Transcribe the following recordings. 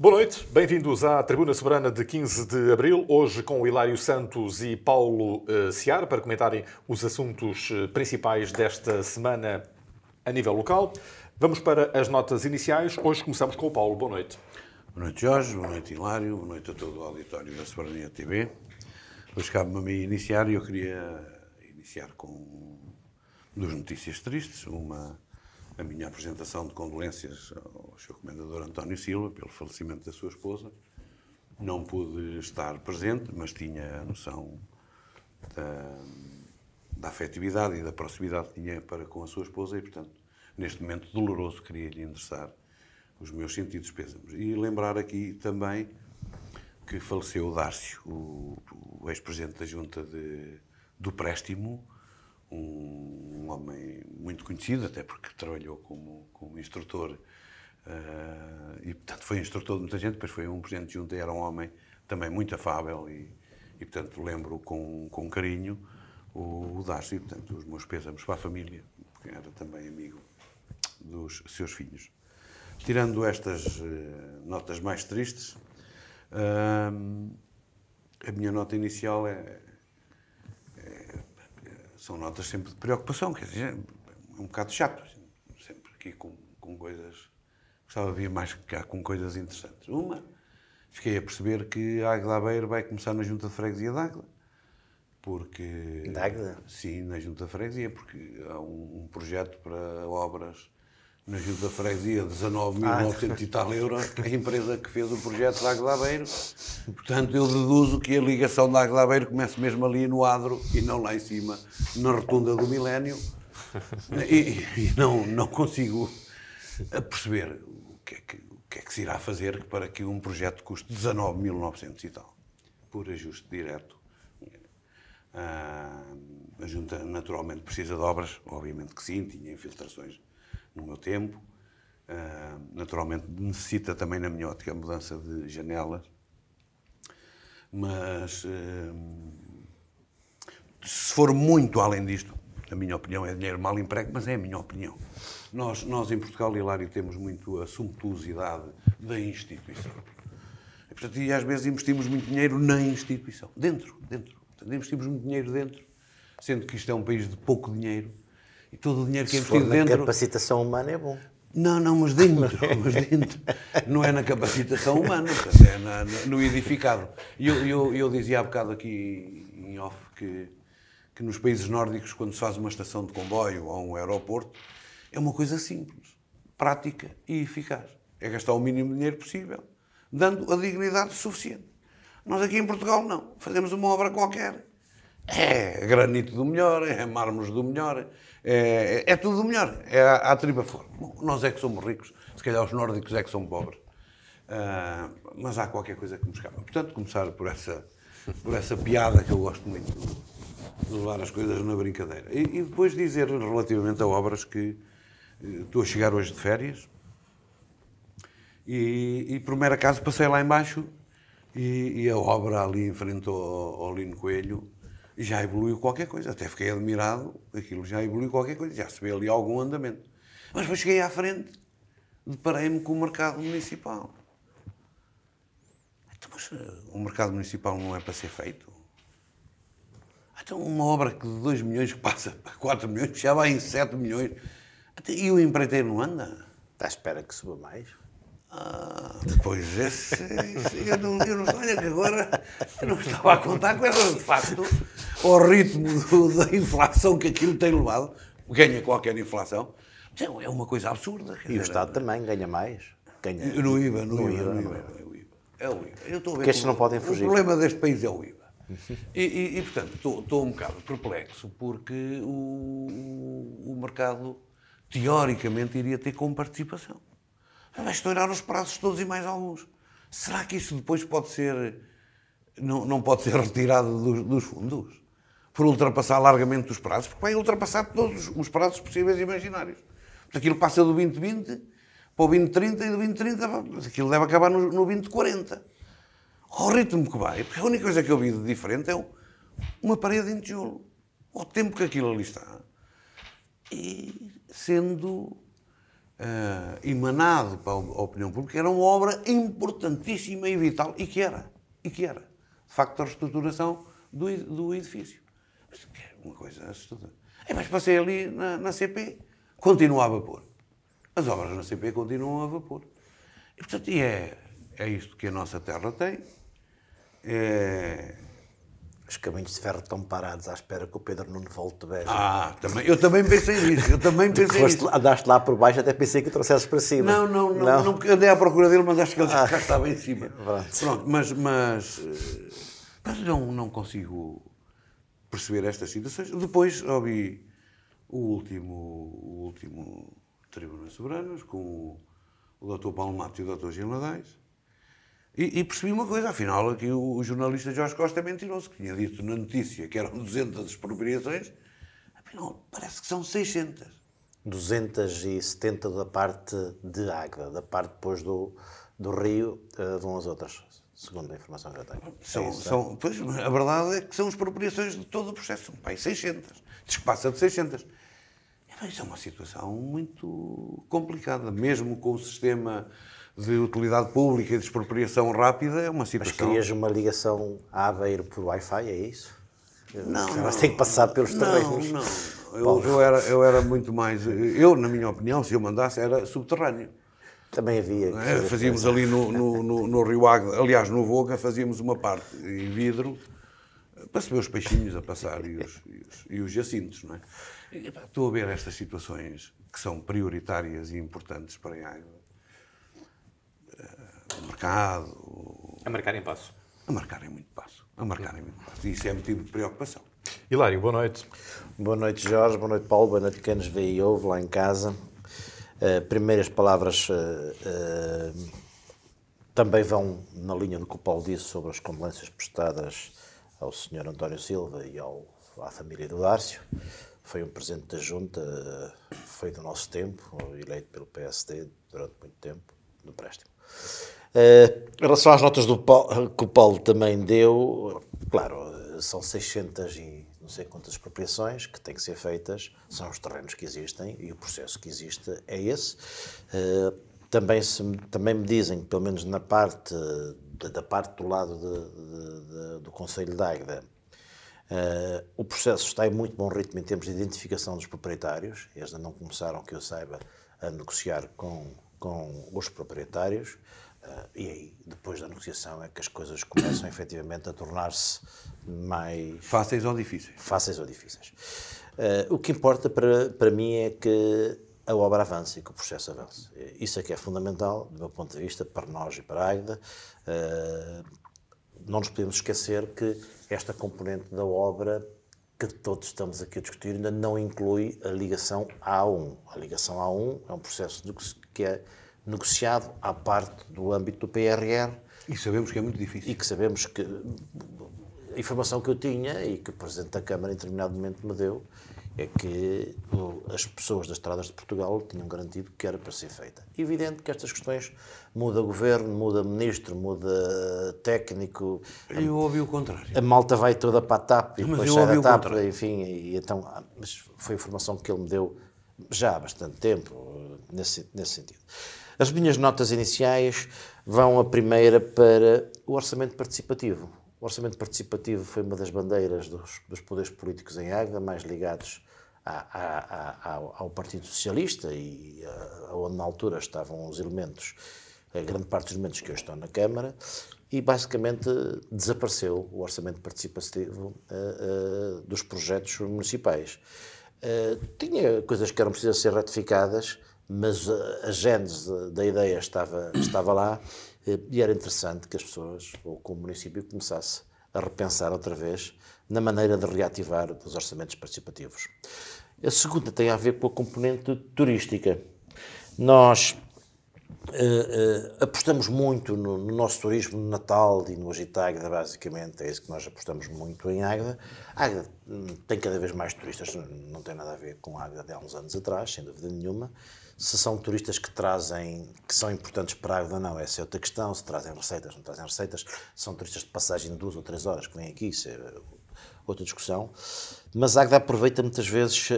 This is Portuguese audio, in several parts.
Boa noite, bem-vindos à Tribuna Soberana de 15 de Abril, hoje com o Hilário Santos e Paulo Seara, para comentarem os assuntos principais desta semana a nível local. Vamos para as notas iniciais. Hoje começamos com o Paulo. Boa noite. Boa noite, Jorge. Boa noite, Hilário. Boa noite a todo o auditório da Soberania TV. Hoje cabe-me a mim iniciar e eu queria iniciar com duas notícias tristes. Uma, a minha apresentação de condolências ao Sr. Comendador António Silva pelo falecimento da sua esposa. Não pude estar presente, mas tinha a noção da afetividade e da proximidade que tinha para com a sua esposa e, portanto, neste momento doloroso, queria-lhe endereçar os meus sentidos pêsames. E lembrar aqui também que faleceu o Dárcio, o ex-presidente da Junta do Préstimo, um homem muito conhecido, até porque trabalhou como instrutor e, portanto, foi instrutor de muita gente, depois foi um presidente de junta e era um homem também muito afável e portanto, lembro com carinho o Dárcio e, portanto, os meus pêsames para a família, porque era também amigo dos seus filhos. Tirando estas notas mais tristes, a minha nota inicial são notas sempre de preocupação, quer dizer, é um bocado chato, sempre aqui com coisas, gostava de vir mais cá com coisas interessantes. Uma, fiquei a perceber que a Águeda Aveiro vai começar na Junta de Freguesia de Águeda, porque... Da Águeda? Sim, na Junta de Freguesia, porque há um projeto para obras na Junta de Freguesia, 19.900 e tal euros, a empresa que fez o projeto da Águeda Aveiro. Portanto, eu deduzo que a ligação da Águeda Aveiro começa mesmo ali no adro e não lá em cima, na rotunda do milénio. E não consigo perceber o que é que se irá fazer para que um projeto custe 19.900 e tal, por ajuste direto. A Junta naturalmente precisa de obras, obviamente que sim, tinha infiltrações no meu tempo. Naturalmente necessita também, na minha ótica, a mudança de janelas. Mas se for muito além disto, a minha opinião é dinheiro mal emprego, mas é a minha opinião. Nós em Portugal, Hilário, temos muito a sumptuosidade da instituição. E às vezes investimos muito dinheiro na instituição, dentro. Portanto, investimos muito dinheiro dentro, sendo que isto é um país de pouco dinheiro. E todo o dinheiro que é investido dentro... Se for na capacitação humana é bom. Não, mas dentro. Não é na capacitação humana, é no edificado. E eu dizia há bocado aqui em off que nos países nórdicos, quando se faz uma estação de comboio ou um aeroporto, é uma coisa simples, prática e eficaz. É gastar o mínimo de dinheiro possível, dando a dignidade suficiente. Nós aqui em Portugal não. Fazemos uma obra qualquer. É granito do melhor, é mármores do melhor, é tudo do melhor, é à tripa fora. Bom, nós é que somos ricos, se calhar os nórdicos é que são pobres. Mas há qualquer coisa que nos escapa. Portanto, começar por essa piada que eu gosto muito de levar as coisas na brincadeira. E depois dizer relativamente a obras que estou a chegar hoje de férias e por mero acaso passei lá embaixo e a obra ali em frente ao Lino Coelho já evoluiu qualquer coisa, até fiquei admirado, aquilo já evoluiu qualquer coisa, já se vê ali algum andamento. Mas depois cheguei à frente, deparei-me com o mercado municipal. Então, mas o mercado municipal não é para ser feito? Então uma obra que de 2 milhões que passa para 4 milhões, já vai em 7 milhões, e o empreiteiro não anda? Está à espera que suba mais? Pois eu não olha que agora eu não estava a contar com essa, de facto, ao ritmo da inflação que aquilo tem levado, ganha qualquer inflação, é uma coisa absurda. E o Estado também ganha mais. No IVA. É o IVA. Eu estou a ver porque estes não podem fugir. O problema deste país é o IVA. E portanto, estou um bocado perplexo, porque o mercado, teoricamente, iria ter como participação. Vai estourar os prazos todos e mais alguns. Será que isso depois pode ser... Não pode ser retirado dos fundos? Por ultrapassar largamente os prazos? Porque vai ultrapassar todos os prazos possíveis e imaginários. Aquilo passa do 2020 para o 2030 e do 2030 aquilo deve acabar no 2040. Ao ritmo que vai. Porque a única coisa que eu vi de diferente é uma parede em tijolo. Ao tempo que aquilo ali está. E sendo emanado para a opinião pública, era uma obra importantíssima e vital, e que era. De facto, a reestruturação do edifício. Mas é uma coisa assustadora. Mas passei ali na CP, continua a vapor. As obras na CP continuam a vapor. E, portanto, é isto que a nossa terra tem. Os caminhos de ferro estão parados à espera que o Pedro Nuno volte de Beja. Eu também pensei nisso. Andaste lá por baixo, até pensei que o trouxesses para cima. Não, porque andei à procura dele, mas acho que ele já estava em cima. Pronto. Mas não consigo perceber estas situações. Depois ouvi o último Tribunal Soberanas, com o Dr. Paulo Matos e o Dr. Gil Nadais, e percebi uma coisa, afinal, aqui o jornalista Jorge Costa é mentiroso, que tinha dito na notícia que eram 200 expropriações, afinal, parece que são 600. 270 da parte de Águeda, da parte depois do Rio, vão as outras, segundo a informação que eu tenho. Pois, a verdade é que são expropriações de todo o processo, são 600, diz que passa de 600. Isso é uma situação muito complicada, mesmo com o sistema de utilidade pública e de expropriação rápida, é uma situação... Mas querias uma ligação a Aveiro por Wi-Fi, é isso? Não. Mas tem que passar pelos terrenos. Não. Eu era muito mais... Eu, na minha opinião, se eu mandasse, era subterrâneo. Também havia... Fazíamos ali no Rio Águeda, aliás, no Voga, fazíamos uma parte em vidro para se ver os peixinhos a passar e os jacintos, não é? Estou a ver estas situações que são prioritárias e importantes para a Águeda. O mercado... A marcarem passo. A marcarem muito passo. E isso é motivo de preocupação. Hilário, boa noite. Boa noite, Jorge. Boa noite, Paulo. Boa noite, quem nos vê e ouve lá em casa. Primeiras palavras também vão na linha do que o Paulo disse sobre as condolências prestadas ao Sr. António Silva e à família do Dárcio. Foi um presidente da Junta, foi do nosso tempo, eleito pelo PSD durante muito tempo, no préstimo. Em relação às notas que o Paulo também deu, claro, são 600 e não sei quantas expropriações que têm que ser feitas, são os terrenos que existem e o processo que existe é esse. Também me dizem, pelo menos da parte do lado do Concelho de Águeda, o processo está em muito bom ritmo em termos de identificação dos proprietários. Eles ainda não começaram, que eu saiba, a negociar com os proprietários. E aí, depois da negociação, é que as coisas começam efetivamente a tornar-se mais... Fáceis ou difíceis? Fáceis ou difíceis. O que importa para mim é que a obra avance e que o processo avance. Isso é que é fundamental, do meu ponto de vista, para nós e para a Águeda. Não nos podemos esquecer que esta componente da obra que todos estamos aqui a discutir ainda não inclui a ligação A1. A ligação A1 é um processo que é negociado à parte do âmbito do PRR. E sabemos que é muito difícil. E que sabemos que... A informação que eu tinha e que o Presidente da Câmara em determinado momento me deu é que as pessoas das Estradas de Portugal tinham garantido que era para ser feita. Evidente que estas questões muda governo, muda ministro, muda técnico. Eu ouvi o contrário. A malta vai toda para a TAP e depois sai da TAP, enfim, e então, mas foi a informação que ele me deu já há bastante tempo, nesse sentido. As minhas notas iniciais vão a primeira para o orçamento participativo. O orçamento participativo foi uma das bandeiras dos poderes políticos em Águeda, mais ligados ao Partido Socialista e onde na altura estavam os elementos, a grande parte dos elementos que hoje estão na Câmara, e basicamente desapareceu o orçamento participativo dos projetos municipais. Tinha coisas que eram precisas ser ratificadas, mas a gênese da ideia estava lá. E era interessante que as pessoas, ou que o município, começasse a repensar outra vez na maneira de reativar os orçamentos participativos. A segunda tem a ver com a componente turística. Nós apostamos muito no nosso turismo no Natal e no Agito Águeda, basicamente, é isso que nós apostamos muito em Águeda. Águeda tem cada vez mais turistas, não tem nada a ver com a Águeda de há uns anos atrás, sem dúvida nenhuma. Se são turistas que são importantes para a Águeda, não, essa é outra questão. Se trazem receitas, não trazem receitas, são turistas de passagem de 2 ou 3 horas que vêm aqui. outra discussão. Mas Águeda aproveita muitas vezes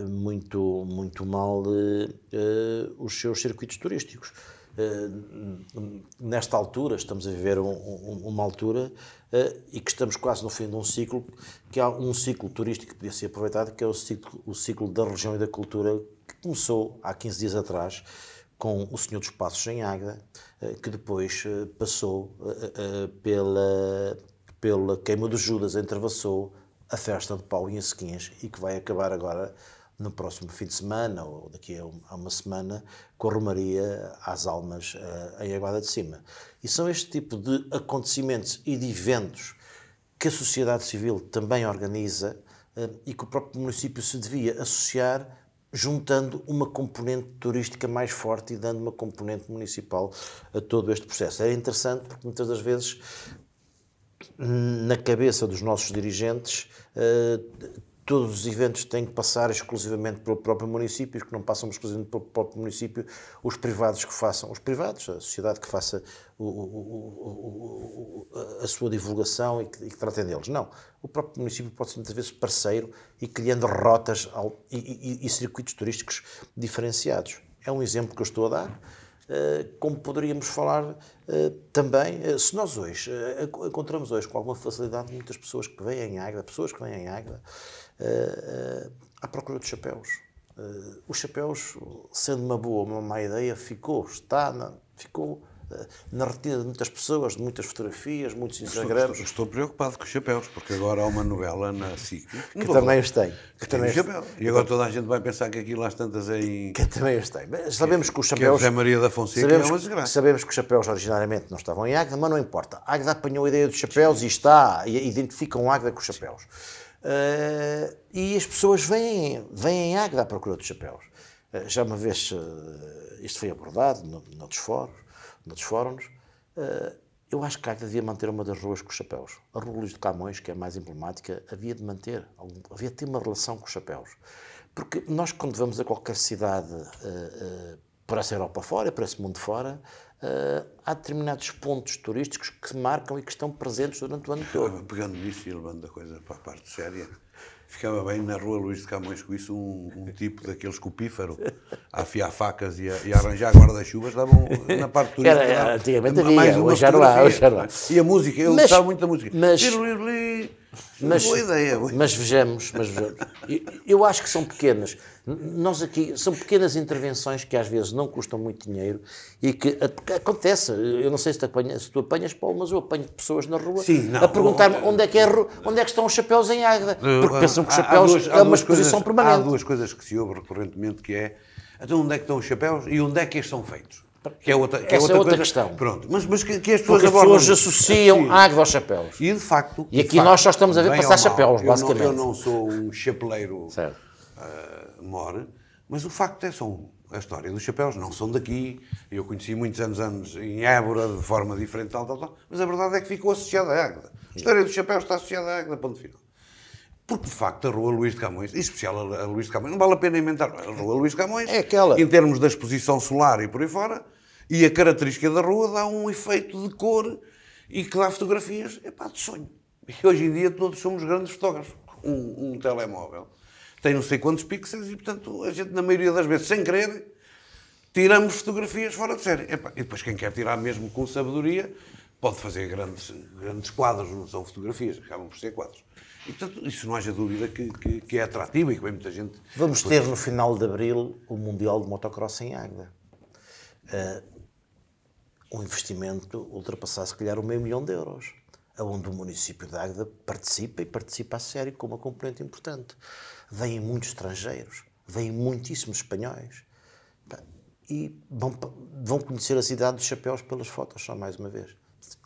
muito mal os seus circuitos turísticos. Nesta altura, estamos a viver uma altura e que estamos quase no fim de um ciclo, que há um ciclo turístico que podia ser aproveitado, que é o ciclo da religião e da cultura, que começou há 15 dias atrás com o Senhor dos Passos em Águeda, que depois passou pela Queima dos Judas, entrevassou a festa de Pau em Acequinhas e que vai acabar agora no próximo fim de semana ou daqui a uma semana com a Romaria às Almas em Aguada de Cima. E são este tipo de acontecimentos e de eventos que a sociedade civil também organiza e que o próprio município se devia associar, juntando uma componente turística mais forte e dando uma componente municipal a todo este processo. Era interessante porque muitas das vezes na cabeça dos nossos dirigentes todos os eventos têm que passar exclusivamente pelo próprio município, os que não passam exclusivamente pelo próprio município, os privados que façam, os privados, a sociedade que faça a sua divulgação e que tratem deles. Não, o próprio município pode ser muitas vezes parceiro e criando rotas e circuitos turísticos diferenciados. É um exemplo que eu estou a dar. Como poderíamos falar também, se nós hoje encontramos hoje com alguma facilidade muitas pessoas que vêm em Águeda, à procura de chapéus. Os chapéus, sendo uma boa ou uma má ideia, ficou na retina de muitas pessoas, de muitas fotografias, muitos Instagrams. Estou preocupado com os chapéus, porque agora há uma novela na SIC que também os tem. Que tem chapéu. E agora toda a gente vai pensar que aquilo às tantas é em... Que também os tem. Sabemos que os chapéus... Que é José Maria da Fonseca é uma desgraça. Sabemos que os chapéus originariamente não estavam em Águeda, mas não importa. Águeda apanhou a ideia dos chapéus e identificam Águeda com os chapéus. E as pessoas vêm em Águeda à procura dos chapéus. Já uma vez isto foi abordado noutros fóruns, eu acho que Águeda devia manter uma das ruas com os chapéus. A Rua Luís de Camões, que é a mais emblemática, havia de ter uma relação com os chapéus. Porque nós, quando vamos a qualquer cidade, por essa Europa fora, por esse mundo fora, há determinados pontos turísticos que marcam e que estão presentes durante o ano todo. Pegando nisso e levando a coisa para a parte séria, ficava bem na Rua Luís de Camões com isso um tipo daqueles cupífaro a afiar facas e a arranjar guarda-chuvas, davam na parte turística. Antigamente havia, hoje já não há. E a música, eu gostava muito da música. Boa ideia. Mas vejamos, eu acho que são pequenas. Nós aqui, são pequenas intervenções que às vezes não custam muito dinheiro e que acontece. Eu não sei se tu apanhas, Paulo, mas eu apanho pessoas na rua a perguntar-me onde é que estão os chapéus em Águeda. Porque pensam que os chapéus é uma exposição permanente. Há duas coisas que se ouve recorrentemente, que é então onde é que estão os chapéus e onde é que eles são feitos? Que é outra questão. Pronto. Mas que as pessoas porque as pessoas associam Águeda aos chapéus. E de facto... E aqui nós só estamos a ver passar chapéus, basicamente. Eu não sou um chapeleiro more, mas o facto é só a história dos chapéus não são daqui. Eu conheci muitos anos em Évora, de forma diferente, tal. Mas a verdade é que ficou associada à Águeda. A história dos chapéus está associada à Águeda, ponto final. Porque, de facto, a Rua Luís de Camões, em especial a Luís de Camões, não vale a pena inventar. A Rua Luís de Camões, é aquela. Em termos da exposição solar e por aí fora, e a característica da rua dá um efeito de cor e que dá fotografias, de sonho. E hoje em dia todos somos grandes fotógrafos. Um telemóvel tem não sei quantos pixels e, portanto, a gente, na maioria das vezes, sem querer, tiramos fotografias fora de série. E depois quem quer tirar mesmo com sabedoria pode fazer grandes quadros, não são fotografias, acabam por ser quadros. E, portanto, isso não haja dúvida que é atrativo e que vem muita gente... Vamos ter no final de abril o Mundial de Motocross em Águeda. Um investimento ultrapassar, se calhar, €500 mil, onde o município de Águeda participa a sério com uma componente importante. Vêm muitos estrangeiros, vêm muitíssimos espanhóis e vão conhecer a cidade dos chapéus pelas fotos, só mais uma vez.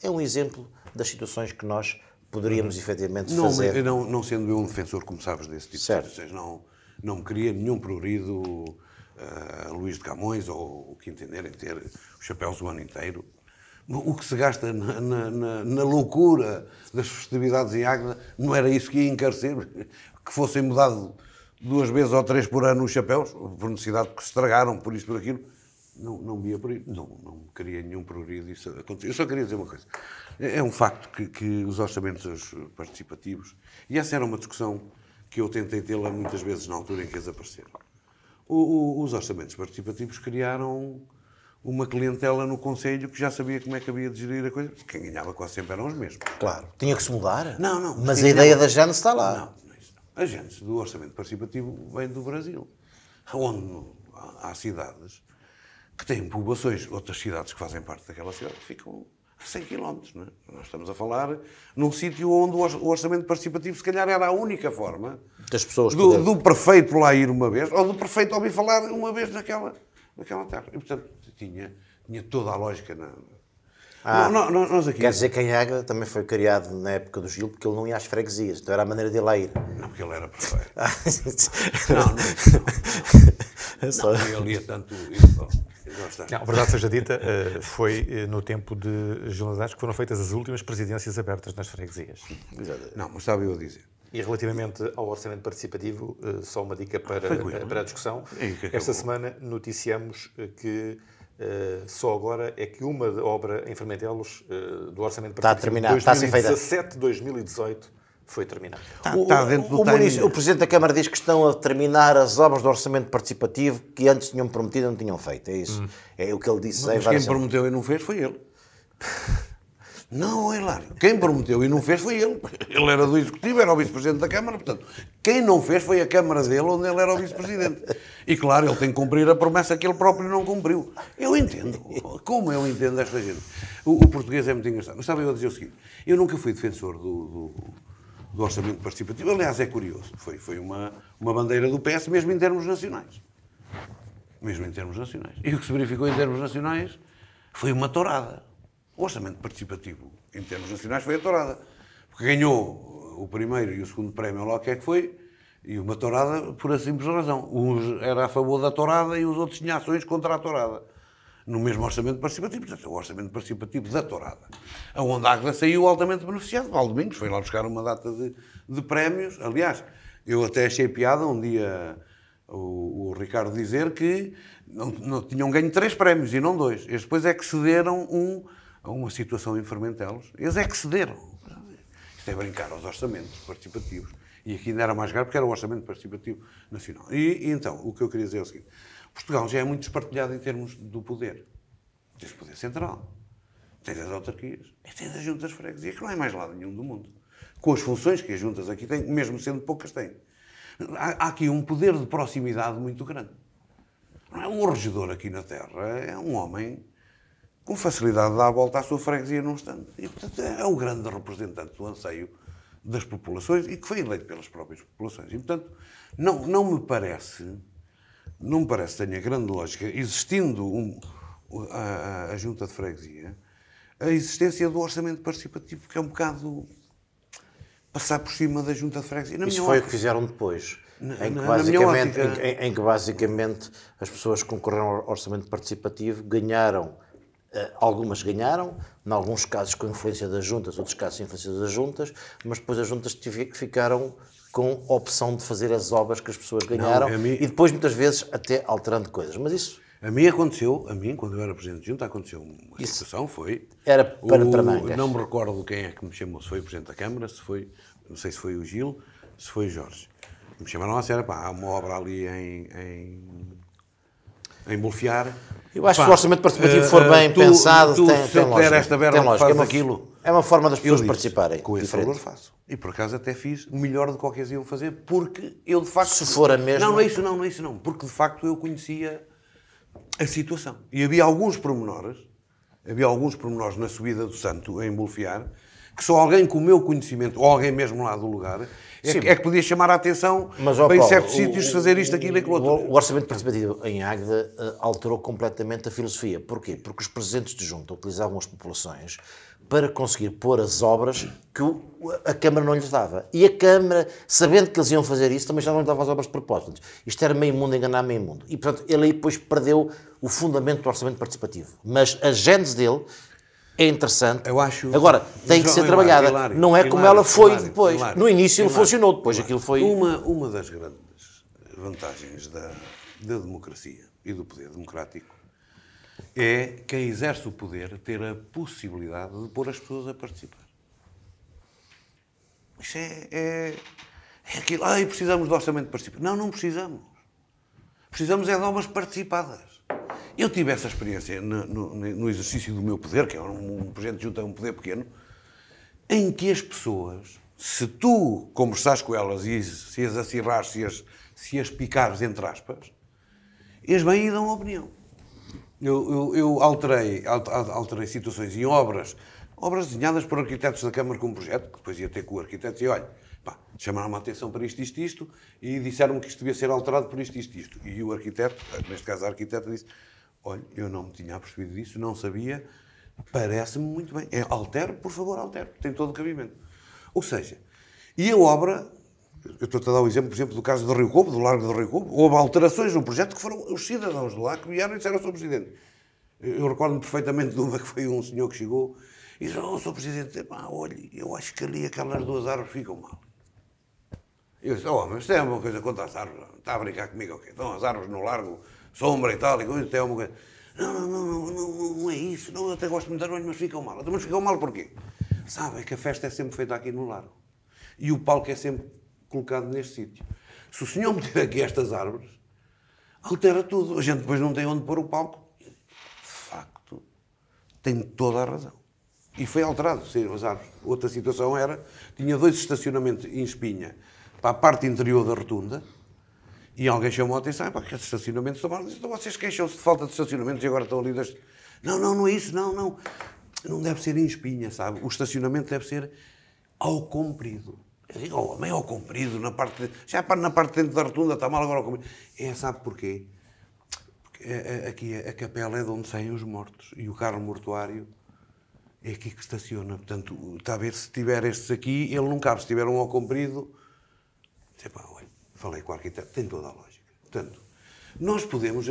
É um exemplo das situações que nós poderíamos efetivamente fazer. Não sendo eu um defensor, como sabes, desse tipo de situações, não me queria nenhum progrido Luís de Camões ou o que entenderem ter os chapéus o ano inteiro. O que se gasta na loucura das festividades em Águeda não era isso que ia encarecer, que fossem mudados 2 vezes ou 3 por ano os chapéus, por necessidade que se estragaram, por isto, por aquilo. não via por aí, não queria nenhum progresso disso acontecer. Eu só queria dizer uma coisa. É um facto que os orçamentos participativos, e essa era uma discussão que eu tentei tê-la muitas vezes na altura em que eles apareceram. Os orçamentos participativos criaram uma clientela no Conselho que já sabia como é que havia de gerir a coisa. Quem ganhava quase sempre eram os mesmos. Claro. Tinha que se mudar? Não. Mas a ideia da Gênese está lá. Não é isso. A Gênese do orçamento participativo vem do Brasil, onde há cidades que têm povoações, outras cidades que fazem parte daquela cidade, que ficam a 100 km. Não é? Nós estamos a falar num sítio onde o orçamento participativo, se calhar, era a única forma das pessoas do prefeito lá ir uma vez, ou do prefeito ouvir falar uma vez naquela terra. E, portanto, tinha toda a lógica. Nós aqui... Quer dizer que em Águeda também foi criado na época do Gil, porque ele não ia às freguesias, então era a maneira dele lá ir. Não, porque ele era prefeito. Não, ele ia tanto... Não, a verdade seja dita, foi no tempo de Gil Nazares que foram feitas as últimas presidências abertas nas freguesias. Não, mas estava eu a dizer. E relativamente ao orçamento participativo, só uma dica para a discussão. Esta semana noticiamos que só agora é que uma obra em Fermentelos do orçamento participativo de 2017-2018 foi terminada. Está dentro do timing. O Presidente da Câmara diz que estão a terminar as obras do orçamento participativo que antes tinham prometido e não tinham feito. É isso. É o que ele disse. Mas quem prometeu e não fez foi ele. Não, Hilário. Quem prometeu e não fez foi ele. Ele era do Executivo, era o Vice-Presidente da Câmara. Portanto, quem não fez foi a Câmara dele, onde ele era o Vice-Presidente. E, claro, ele tem que cumprir a promessa que ele próprio não cumpriu. Eu entendo. Como eu entendo esta gente? O português é muito engraçado. Mas estava eu a dizer o seguinte. Eu nunca fui defensor do orçamento participativo. Aliás, é curioso. Foi uma bandeira do PS, mesmo em termos nacionais. E o que se verificou em termos nacionais foi uma tourada. O orçamento participativo, em termos nacionais, foi a tourada. Porque ganhou o primeiro e o segundo prémio lá o que é que foi, e uma tourada por a simples razão. Uns era a favor da tourada e os outros tinham ações contra a tourada. No mesmo orçamento participativo. Portanto, o orçamento participativo da tourada. Onde a Águeda saiu altamente beneficiado. Valdemingos foi lá buscar uma data de prémios. Aliás, eu até achei piada um dia o Ricardo dizer que não tinham ganho 3 prémios e não 2. Eles depois é que cederam a uma situação em Fermentelos. Eles é que cederam. Isto é brincar aos orçamentos participativos. E aqui ainda era mais grave porque era o orçamento participativo nacional. E então, o que eu queria dizer é o seguinte. Portugal já é muito espartilhado em termos do poder. Tens o poder central, tens as autarquias e tens as juntas de freguesia, que não é mais lado nenhum do mundo. Com as funções que as juntas aqui têm, mesmo sendo poucas, têm. Há aqui um poder de proximidade muito grande. Não é um regedor aqui na Terra, é um homem com facilidade de dar a volta à sua freguesia num instante. E, portanto, é o grande representante do anseio das populações e que foi eleito pelas próprias populações. E, portanto, não me parece que tenha grande lógica, existindo a junta de freguesia, a existência do orçamento participativo, que é um bocado passar por cima da junta de freguesia. Isso foi o que fizeram depois, em que basicamente as pessoas que concorreram ao orçamento participativo ganharam. Algumas ganharam, em alguns casos com influência das juntas, outros casos sem influência das juntas, mas depois as juntas ficaram com a opção de fazer as obras que as pessoas ganharam e depois muitas vezes até alterando coisas. Mas isso... A mim, quando eu era Presidente de Junta, aconteceu uma situação, foi... Era para mangas. Não me recordo quem é que me chamou, se foi o Presidente da Câmara, se foi, não sei se foi o Gil, se foi o Jorge. Me chamaram a sério, há uma obra ali em Bolfiar. Eu acho que o orçamento participativo for bem pensado, tem lógica. Esta verba faz aquilo. É uma forma das pessoas participarem. Com esse valor faço. E por acaso até fiz melhor do que qualquer iam fazer, porque eu de facto... Se for a mesma... Não é isso não. Porque de facto eu conhecia a situação. E havia alguns pormenores na subida do Santo, em Bolfiar, que só alguém com o meu conhecimento, ou alguém mesmo lá do lugar, é que podia chamar a atenção para em certos sítios fazer isto, aquilo e aquilo outro. O orçamento participativo em Águeda alterou completamente a filosofia. Porquê? Porque os presidentes de junta utilizavam as populações para conseguir pôr as obras que a Câmara não lhes dava. E a Câmara, sabendo que eles iam fazer isso, também já não lhes dava as obras de propósito. Isto era meio mundo enganar meio mundo. E, portanto, ele aí depois perdeu o fundamento do orçamento participativo. Mas a gênese dele é interessante. Eu acho... Agora, tem que ser trabalhada. Não é como ela foi depois. No início ele funcionou, depois aquilo foi... Uma das grandes vantagens da democracia e do poder democrático é quem exerce o poder ter a possibilidade de pôr as pessoas a participar. Isso é aquilo. Precisamos de orçamento participativo. Não, não precisamos. Precisamos é de obras participadas. Eu tive essa experiência no exercício do meu poder, que é um projeto junto a um poder pequeno, em que as pessoas, se tu conversares com elas e se as acirrares, se as picares, entre aspas, eles vêm e dão opinião. Eu alterei situações em obras desenhadas por arquitetos da Câmara com um projeto, que depois ia ter com o arquiteto, e olha, chamaram-me a atenção para isto, e disseram-me que isto devia ser alterado por isto. E o arquiteto, neste caso a arquiteta, disse, olha, eu não me tinha apercebido disso, não sabia, parece-me muito bem. Altere, por favor, altere, tem todo o cabimento. Ou seja, e a obra, eu estou-te a dar o exemplo, por exemplo, do caso do Rio Cobo, do Largo do Rio Cobo, houve alterações no projeto que foram os cidadãos de lá que vieram e disseram ao Sr. Presidente. Eu recordo-me perfeitamente de uma que foi um senhor que chegou e disse, Sr. Presidente, olha, eu acho que ali aquelas duas árvores ficam mal. Eu disse, mas isto é uma coisa contra as árvores, está a brincar comigo, ok? Então as árvores no largo, sombra e tal, e isto é uma coisa... Não é isso, eu até gosto muito das árvores, mas ficam mal. Mas ficam mal porquê? Sabe, é que a festa é sempre feita aqui no largo. E o palco é sempre colocado neste sítio. Se o senhor meter aqui estas árvores, altera tudo. A gente depois não tem onde pôr o palco. De facto, tem toda a razão. E foi alterado, as árvores. Outra situação era, tinha 2 estacionamentos em espinha para a parte interior da rotunda, e alguém chamou a atenção, que esses estacionamentos estão mal. Então vocês queixam-se de falta de estacionamentos e agora estão ali... Não é isso, não. Não deve ser em espinha, sabe? O estacionamento deve ser ao comprido. Eu digo, meio ao comprido, na parte de dentro da rotunda está mal, agora ao comprido. Sabe porquê? Porque aqui a capela é de onde saem os mortos e o carro mortuário é aqui que estaciona. Portanto, está a ver, se tiver estes aqui, ele não cabe. Se tiver um ao comprido, olha, falei com o arquiteto, tem toda a lógica. Portanto, nós podíamos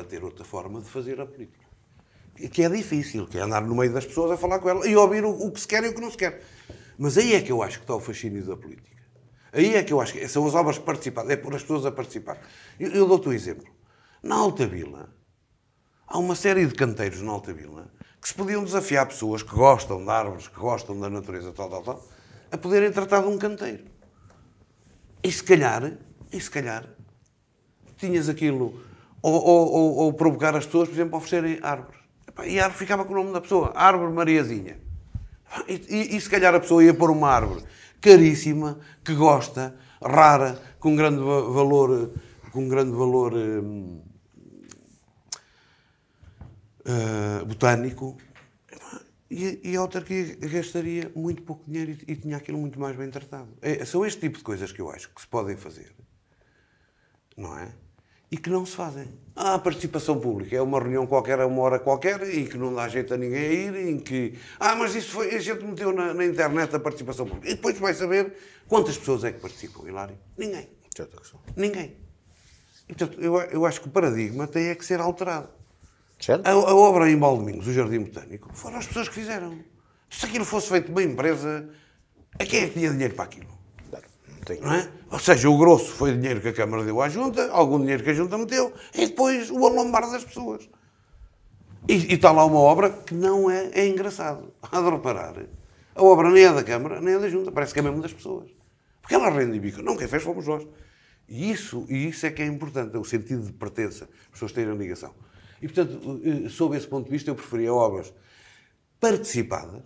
ter outra forma de fazer a política. Que é difícil, que é andar no meio das pessoas a falar com elas e ouvir o que se quer e o que não se quer. Mas aí é que eu acho que está o fascínio da política. Aí é que eu acho que são as obras participadas, é pôr as pessoas a participar. Eu dou-te um exemplo. Na Alta Vila, há uma série de canteiros na Alta Vila que se podiam desafiar pessoas que gostam de árvores, que gostam da natureza, tal, a poderem tratar de um canteiro. E se calhar, tinhas aquilo, ou provocar as pessoas, por exemplo, a oferecerem árvores. E a árvore ficava com o nome da pessoa, Árvore Mariazinha. E se calhar a pessoa ia pôr uma árvore caríssima, que gosta, rara, com grande valor botânico, e a autarquia gastaria muito pouco dinheiro e tinha aquilo muito mais bem tratado. São este tipo de coisas que eu acho que se podem fazer, não é? E que não se fazem. A participação pública é uma reunião qualquer, a uma hora qualquer, e que não dá jeito a ninguém a ir, em que... mas isso foi... A gente meteu na internet a participação pública. E depois vai saber quantas pessoas é que participam, Hilário? Ninguém. Ninguém. E, portanto, eu acho que o paradigma tem que ser alterado. A obra em Baldomingos, o Jardim Botânico, foram as pessoas que fizeram. Se aquilo fosse feito por uma empresa, a quem é que tinha dinheiro para aquilo? Não é? Ou seja, o grosso foi dinheiro que a Câmara deu à Junta, algum dinheiro que a Junta meteu, e depois o alombar das pessoas. E está lá uma obra que não é engraçado. Há de reparar, a obra nem é da Câmara, nem é da Junta, parece que é mesmo das pessoas. Porque ela reivindica. Não, quem fez fomos nós. E isso é que é importante, é o sentido de pertença, as pessoas terem ligação. E, portanto, sob esse ponto de vista, eu preferia obras participadas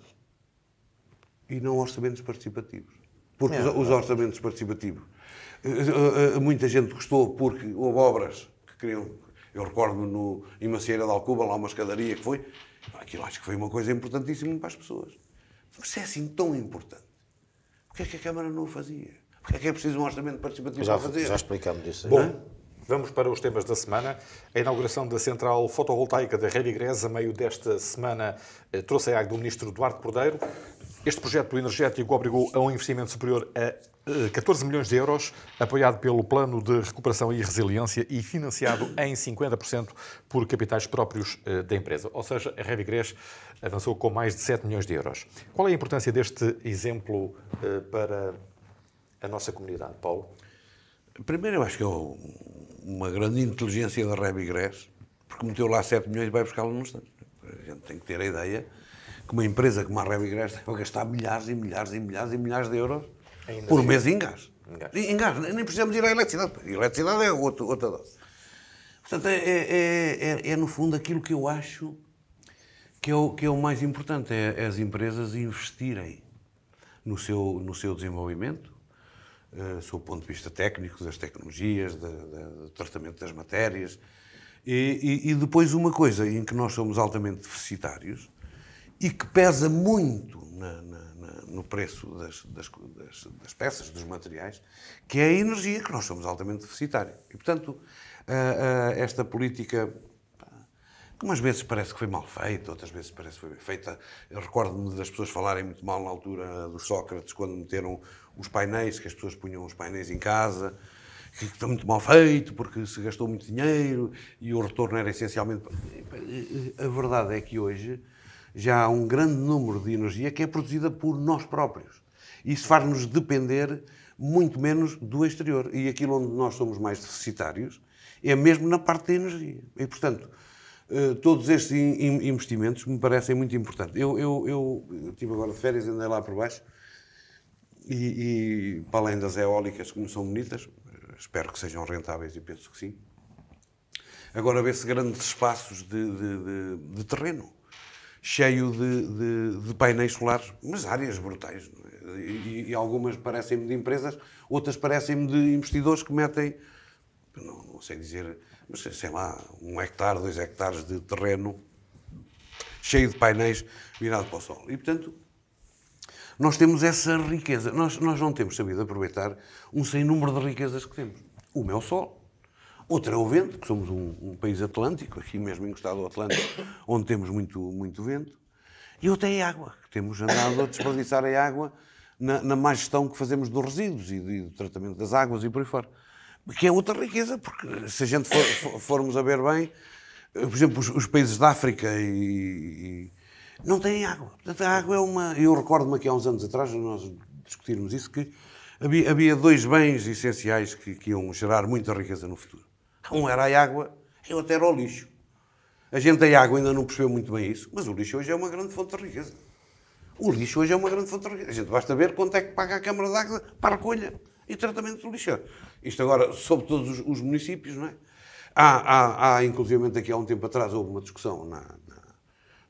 e não orçamentos participativos. Porque os orçamentos participativos, muita gente gostou porque houve obras que queriam... Eu recordo-me em Macieira de Alcuba, lá uma escadaria que foi... Aquilo acho que foi uma coisa importantíssima para as pessoas. Mas se é assim tão importante, porquê é que a Câmara não o fazia? Porquê é preciso um orçamento participativo para fazer? Já explicamos isso. Bom, vamos para os temas da semana. A inauguração da central fotovoltaica da Rebigrés, a meio desta semana, trouxe a ag do Ministro Duarte Cordeiro. Este projeto energético obrigou a um investimento superior a 14 milhões de euros, apoiado pelo Plano de Recuperação e Resiliência e financiado em 50% por capitais próprios da empresa. Ou seja, a Rebigrés avançou com mais de 7 milhões de euros. Qual é a importância deste exemplo para a nossa comunidade, Paulo? Primeiro, eu acho que é uma grande inteligência da Rebigrés, porque meteu lá 7 milhões e vai buscá-lo num instante. A gente tem que ter a ideia que uma empresa como a Revigrés vai gastar milhares e milhares e milhares e milhares de euros por mês em gás. Em gás, nem precisamos ir à eletricidade. A eletricidade é outra dose. Portanto, é no fundo aquilo que eu acho que é o mais importante, é as empresas investirem no seu desenvolvimento, do seu ponto de vista técnico, das tecnologias, do tratamento das matérias, e depois uma coisa em que nós somos altamente deficitários e que pesa muito no preço das peças, dos materiais, que é a energia, que nós somos altamente deficitários. E, portanto, esta política, que umas vezes parece que foi mal feita, outras vezes parece que foi bem feita. Eu recordo-me das pessoas falarem muito mal na altura do Sócrates, quando meteram os painéis, que as pessoas punham os painéis em casa, que está muito mal feito, porque se gastou muito dinheiro e o retorno era essencialmente... A verdade é que hoje já há um grande número de energia que é produzida por nós próprios. Isso faz-nos depender muito menos do exterior. E aquilo onde nós somos mais deficitários é mesmo na parte da energia. E, portanto, todos estes investimentos me parecem muito importantes. Eu estive agora de férias, andei lá por baixo e para além das eólicas, como são bonitas, espero que sejam rentáveis e penso que sim. Agora vê-se grandes espaços de terreno, cheio de painéis solares, mas áreas brutais. Não é? E algumas parecem-me de empresas, outras parecem-me de investidores que metem, não sei dizer, mas sei lá, 1 hectare, 2 hectares de terreno cheio de painéis virado para o sol. E, portanto, nós temos essa riqueza. Nós não temos sabido aproveitar um sem número de riquezas que temos. Uma é o sol, outra é o vento, que somos um país atlântico, aqui mesmo encostado ao Atlântico, onde temos muito vento, e outra é a água, que temos andado a desperdiçar a água na má gestão que fazemos dos resíduos e do tratamento das águas e por aí fora. Que é outra riqueza, porque se a gente formos a ver bem, por exemplo, os países da África não têm água. Portanto, a água é uma... Eu recordo-me que há uns anos atrás nós discutirmos isso, que havia 2 bens essenciais que iam gerar muita riqueza no futuro. Um era a água e outro era o lixo. A gente da água ainda não percebeu muito bem isso, mas o lixo hoje é uma grande fonte de riqueza. O lixo hoje é uma grande fonte de riqueza. A gente basta ver quanto é que paga a Câmara de Água para a recolha e tratamento do lixo. Isto agora sobre todos os municípios, não é? Há inclusivamente aqui há um tempo atrás houve uma discussão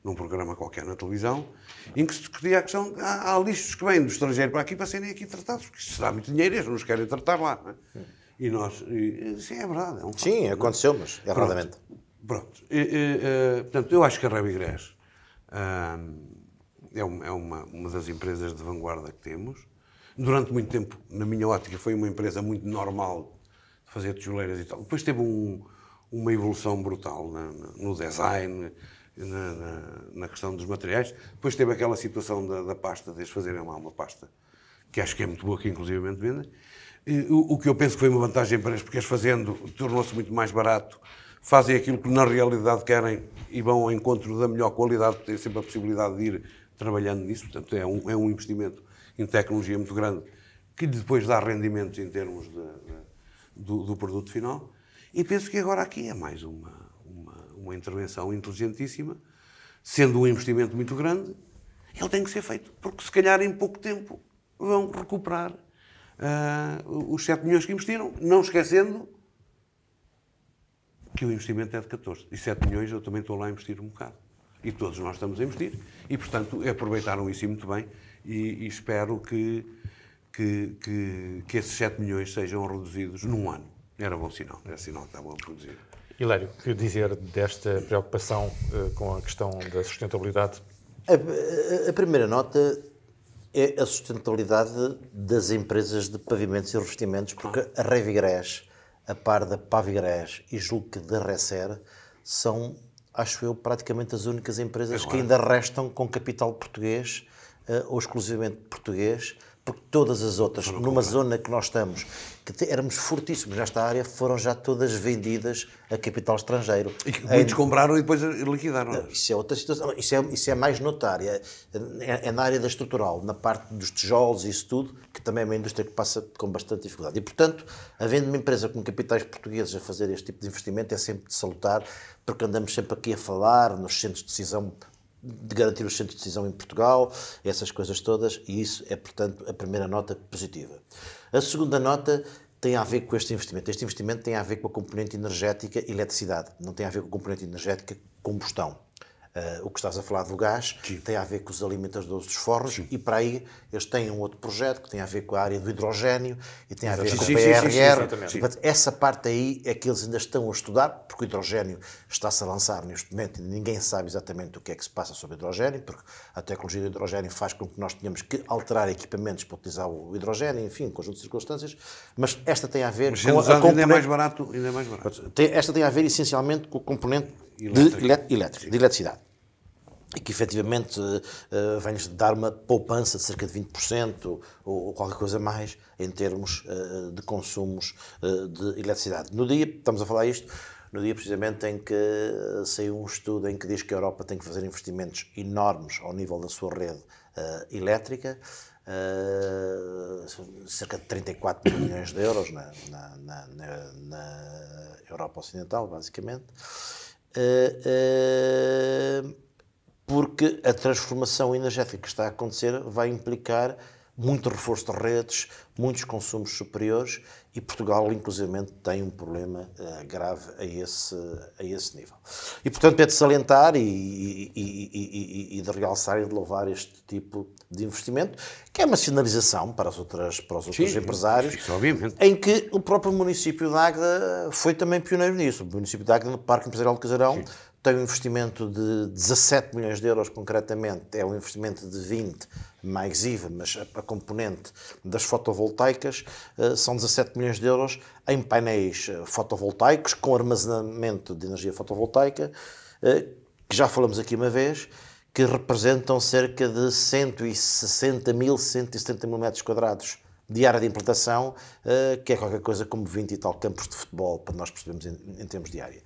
num programa qualquer na televisão, em que se discutia a questão de há lixos que vêm do estrangeiro para aqui para serem aqui tratados, porque isso dá muito dinheiro e eles não nos querem tratar lá. Não é? E nós... Sim, é verdade. É um fato. Sim, aconteceu, mas erradamente. Pronto. Portanto, eu acho que a Revigrés é uma das empresas de vanguarda que temos. Durante muito tempo, na minha ótica, foi uma empresa muito normal de fazer tijoleiras e tal. Depois teve uma evolução brutal no design, na questão dos materiais. Depois teve aquela situação da pasta, de eles fazerem lá uma pasta, que acho que é muito boa, que inclusivamente vendem. O que eu penso que foi uma vantagem para eles, porque eles fazendo, tornou-se muito mais barato, fazem aquilo que na realidade querem e vão ao encontro da melhor qualidade, têm sempre a possibilidade de ir trabalhando nisso. Portanto, é um investimento em tecnologia muito grande, que depois dá rendimentos em termos do produto final. E penso que agora aqui é mais uma intervenção inteligentíssima, sendo um investimento muito grande, ele tem que ser feito, porque se calhar em pouco tempo vão recuperar os 7 milhões que investiram, não esquecendo que o investimento é de 14. E 7 milhões eu também estou lá a investir um bocado. E todos nós estamos a investir. E, portanto, aproveitaram isso muito bem e espero que esses 7 milhões sejam reduzidos num ano. Era bom sinal. Era sinal que estavam a produzir. Hilário, o que dizer desta preocupação com a questão da sustentabilidade? A primeira nota é a sustentabilidade das empresas de pavimentos e revestimentos, porque a Revigrés, a par da Pavigrés e julgo que da Recer, são, acho eu, praticamente as únicas empresas que ainda restam com capital português ou exclusivamente português porque todas as outras, numa zona que nós estamos, que éramos fortíssimos nesta área, foram já todas vendidas a capital estrangeiro. E que muitos compraram e depois liquidaram. Isso é outra situação. Isso é mais notária. É na área da estrutural, na parte dos tijolos e isso tudo, que também é uma indústria que passa com bastante dificuldade. E, portanto, havendo uma empresa com capitais portugueses a fazer este tipo de investimento, é sempre de salutar, porque andamos sempre aqui a falar nos centros de decisão, de garantir os centros de decisão em Portugal, essas coisas todas, e isso é, portanto, a primeira nota positiva. A segunda nota tem a ver com este investimento. Este investimento tem a ver com a componente energética e eletricidade, não tem a ver com a componente energética combustão. O que estás a falar do gás tem a ver com os alimentadores dos fornos e para aí eles têm um outro projeto que tem a ver com a área do hidrogénio e tem a ver com o PRR. Essa parte aí é que eles ainda estão a estudar, porque o hidrogênio está-se a lançar neste momento e ninguém sabe exatamente o que é que se passa sobre o hidrogênio, porque a tecnologia do hidrogênio faz com que nós tenhamos que alterar equipamentos para utilizar o hidrogênio, enfim, um conjunto de circunstâncias, mas esta tem a ver com a componente... ainda é mais barato. Esta tem a ver essencialmente com o componente de eletricidade. E que efetivamente vem-nos dar uma poupança de cerca de 20% ou qualquer coisa mais em termos de consumos de eletricidade. No dia, estamos a falar isto, no dia precisamente em que saiu um estudo em que diz que a Europa tem que fazer investimentos enormes ao nível da sua rede elétrica, cerca de 34 milhões de euros na Europa Ocidental, basicamente, porque a transformação energética que está a acontecer vai implicar muito reforço de redes, muitos consumos superiores e Portugal, inclusivamente, tem um problema grave a esse nível. E, portanto, é de salientar e de realçar e de louvar este tipo de investimento, que é uma sinalização para os outros empresários, em que o próprio município de Águeda foi também pioneiro nisso. O município de Águeda, no Parque Empresarial de Casarão, tem um investimento de 17 milhões de euros, concretamente, é um investimento de 20 mais IVA, mas a componente das fotovoltaicas são 17 milhões de euros em painéis fotovoltaicos com armazenamento de energia fotovoltaica, que já falamos aqui uma vez, que representam cerca de 170 mil metros quadrados de área de implantação, que é qualquer coisa como 20 e tal campos de futebol, para nós percebermos em termos de área.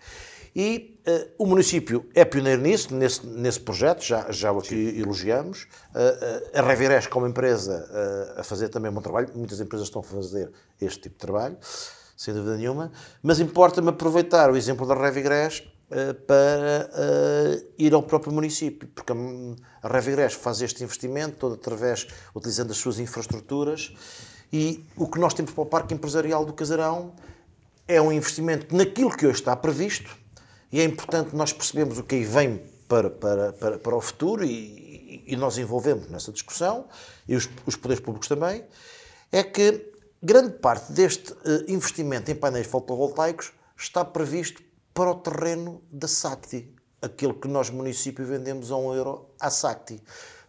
E o município é pioneiro nesse projeto, já o aqui elogiamos. A Revires, como empresa, a fazer também um bom trabalho. Muitas empresas estão a fazer este tipo de trabalho, sem dúvida nenhuma. Mas importa-me aproveitar o exemplo da Revires para ir ao próprio município, porque a Revires faz este investimento todo utilizando as suas infraestruturas, e o que nós temos para o Parque Empresarial do Casarão é um investimento naquilo que hoje está previsto. E é importante nós percebermos o que aí vem para o futuro e nós envolvemos nessa discussão, e os poderes públicos também, é que grande parte deste investimento em painéis fotovoltaicos está previsto para o terreno da SACTI, aquele que nós, município, vendemos a €1 à SACTI.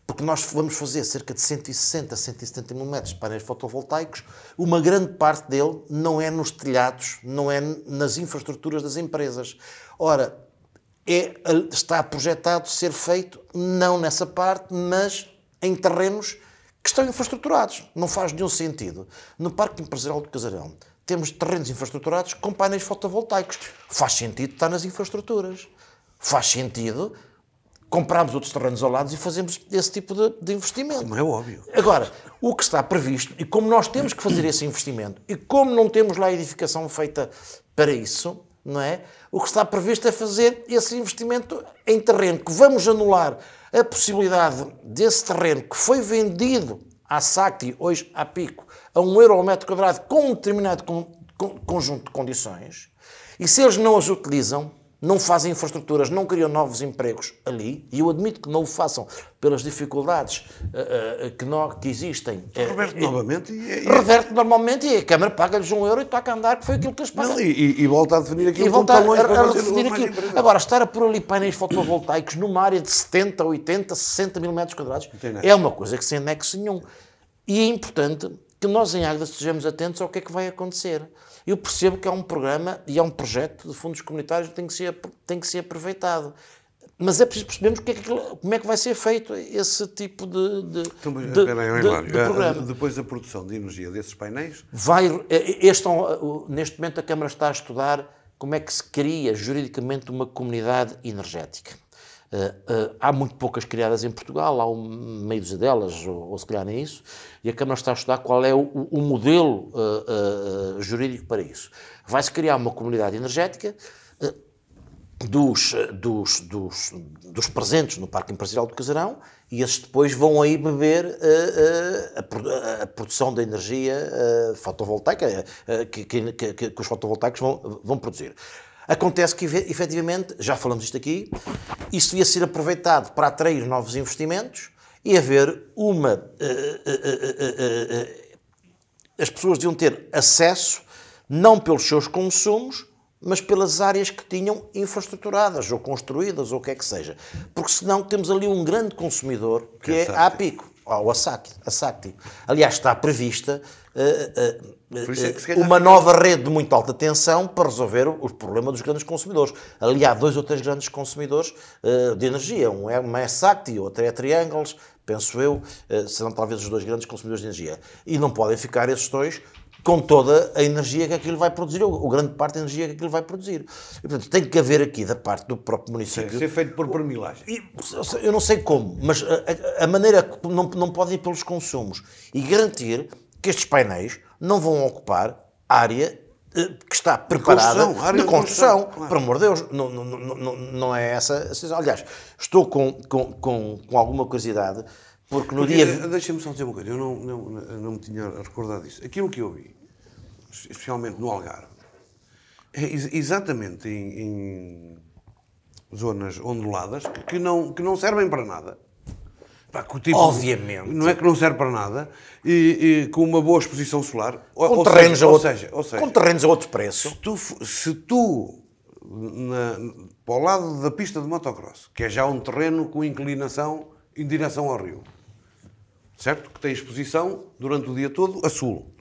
Porque nós vamos fazer cerca de 160, 170 mil metros de painéis fotovoltaicos, uma grande parte dele não é nos telhados, não é nas infraestruturas das empresas. Ora, está projetado ser feito não nessa parte, mas em terrenos que estão infraestruturados. Não faz nenhum sentido. No Parque Empresarial do Casarão temos terrenos infraestruturados com painéis fotovoltaicos. Faz sentido estar nas infraestruturas. Faz sentido comprarmos outros terrenos ao lado e fazemos esse tipo de investimento. Como é óbvio. Agora, o que está previsto, e como nós temos que fazer esse investimento, e como não temos lá a edificação feita para isso, não é? O que está previsto é fazer esse investimento em terreno, que vamos anular a possibilidade desse terreno que foi vendido à SACTI, hoje à Pico, a €1 ao metro quadrado com um determinado conjunto de condições, e se eles não as utilizam, não fazem infraestruturas, não criam novos empregos ali, e eu admito que não o façam pelas dificuldades que existem. Reverte novamente. Reverte normalmente e a Câmara paga-lhes €1 e toca a andar, que foi aquilo que eles pagam. E volta a definir aquilo. E volta a definir aquilo. Agora, estar a pôr ali painéis fotovoltaicos numa área de 70, 80, 60 mil metros quadrados é uma coisa que sem nexo nenhum. E é importante que nós em Águeda estejamos atentos ao que é que vai acontecer. Eu percebo que há um programa e há um projeto de fundos comunitários que tem que ser aproveitado. Mas é preciso percebermos como é que vai ser feito esse tipo de programa. Depois a produção de energia desses painéis? Neste momento a Câmara está a estudar como é que se cria juridicamente uma comunidade energética. Há muito poucas criadas em Portugal, há meio dúzia delas, ou se calhar nem isso, e a Câmara está a estudar qual é o modelo jurídico para isso. Vai-se criar uma comunidade energética dos presentes no Parque Empresarial do Casarão, e esses depois vão aí beber a produção da energia fotovoltaica que os fotovoltaicos vão produzir. Acontece que, efetivamente, já falamos isto aqui, isso devia ser aproveitado para atrair novos investimentos e haver as pessoas deviam ter acesso, não pelos seus consumos, mas pelas áreas que tinham infraestruturadas ou construídas ou o que é que seja. Porque senão temos ali um grande consumidor que é a APICO, ou a SACTI. Aliás, está prevista uma nova rede de muito alta tensão para resolver o problema dos grandes consumidores. Ali há 2 ou 3 grandes consumidores de energia. Uma é SACTI, outra é Triangles, penso eu, serão talvez os 2 grandes consumidores de energia. E não podem ficar esses 2 com toda a energia que aquilo vai produzir, ou grande parte da energia que aquilo vai produzir. E, portanto, tem que haver aqui, da parte do próprio município... Tem que ser feito por permilagem. Eu não sei como, mas a maneira não pode ir pelos consumos. E garantir que estes painéis não vão ocupar área que está preparada de construção. Claro. Por amor de Deus, não é essa... Aliás, estou com alguma curiosidade, porque no dia... Deixa-me só dizer uma coisa, eu não me tinha recordado disso. Aquilo que eu vi, especialmente no Algarve, é exatamente em zonas onduladas que não servem para nada. Obviamente. Não é que não serve para nada, e com uma boa exposição solar. Com terrenos a outro preço. Se tu para o lado da pista de motocross, que é já um terreno com inclinação em direção ao rio, certo? Que tem exposição durante o dia todo a sul.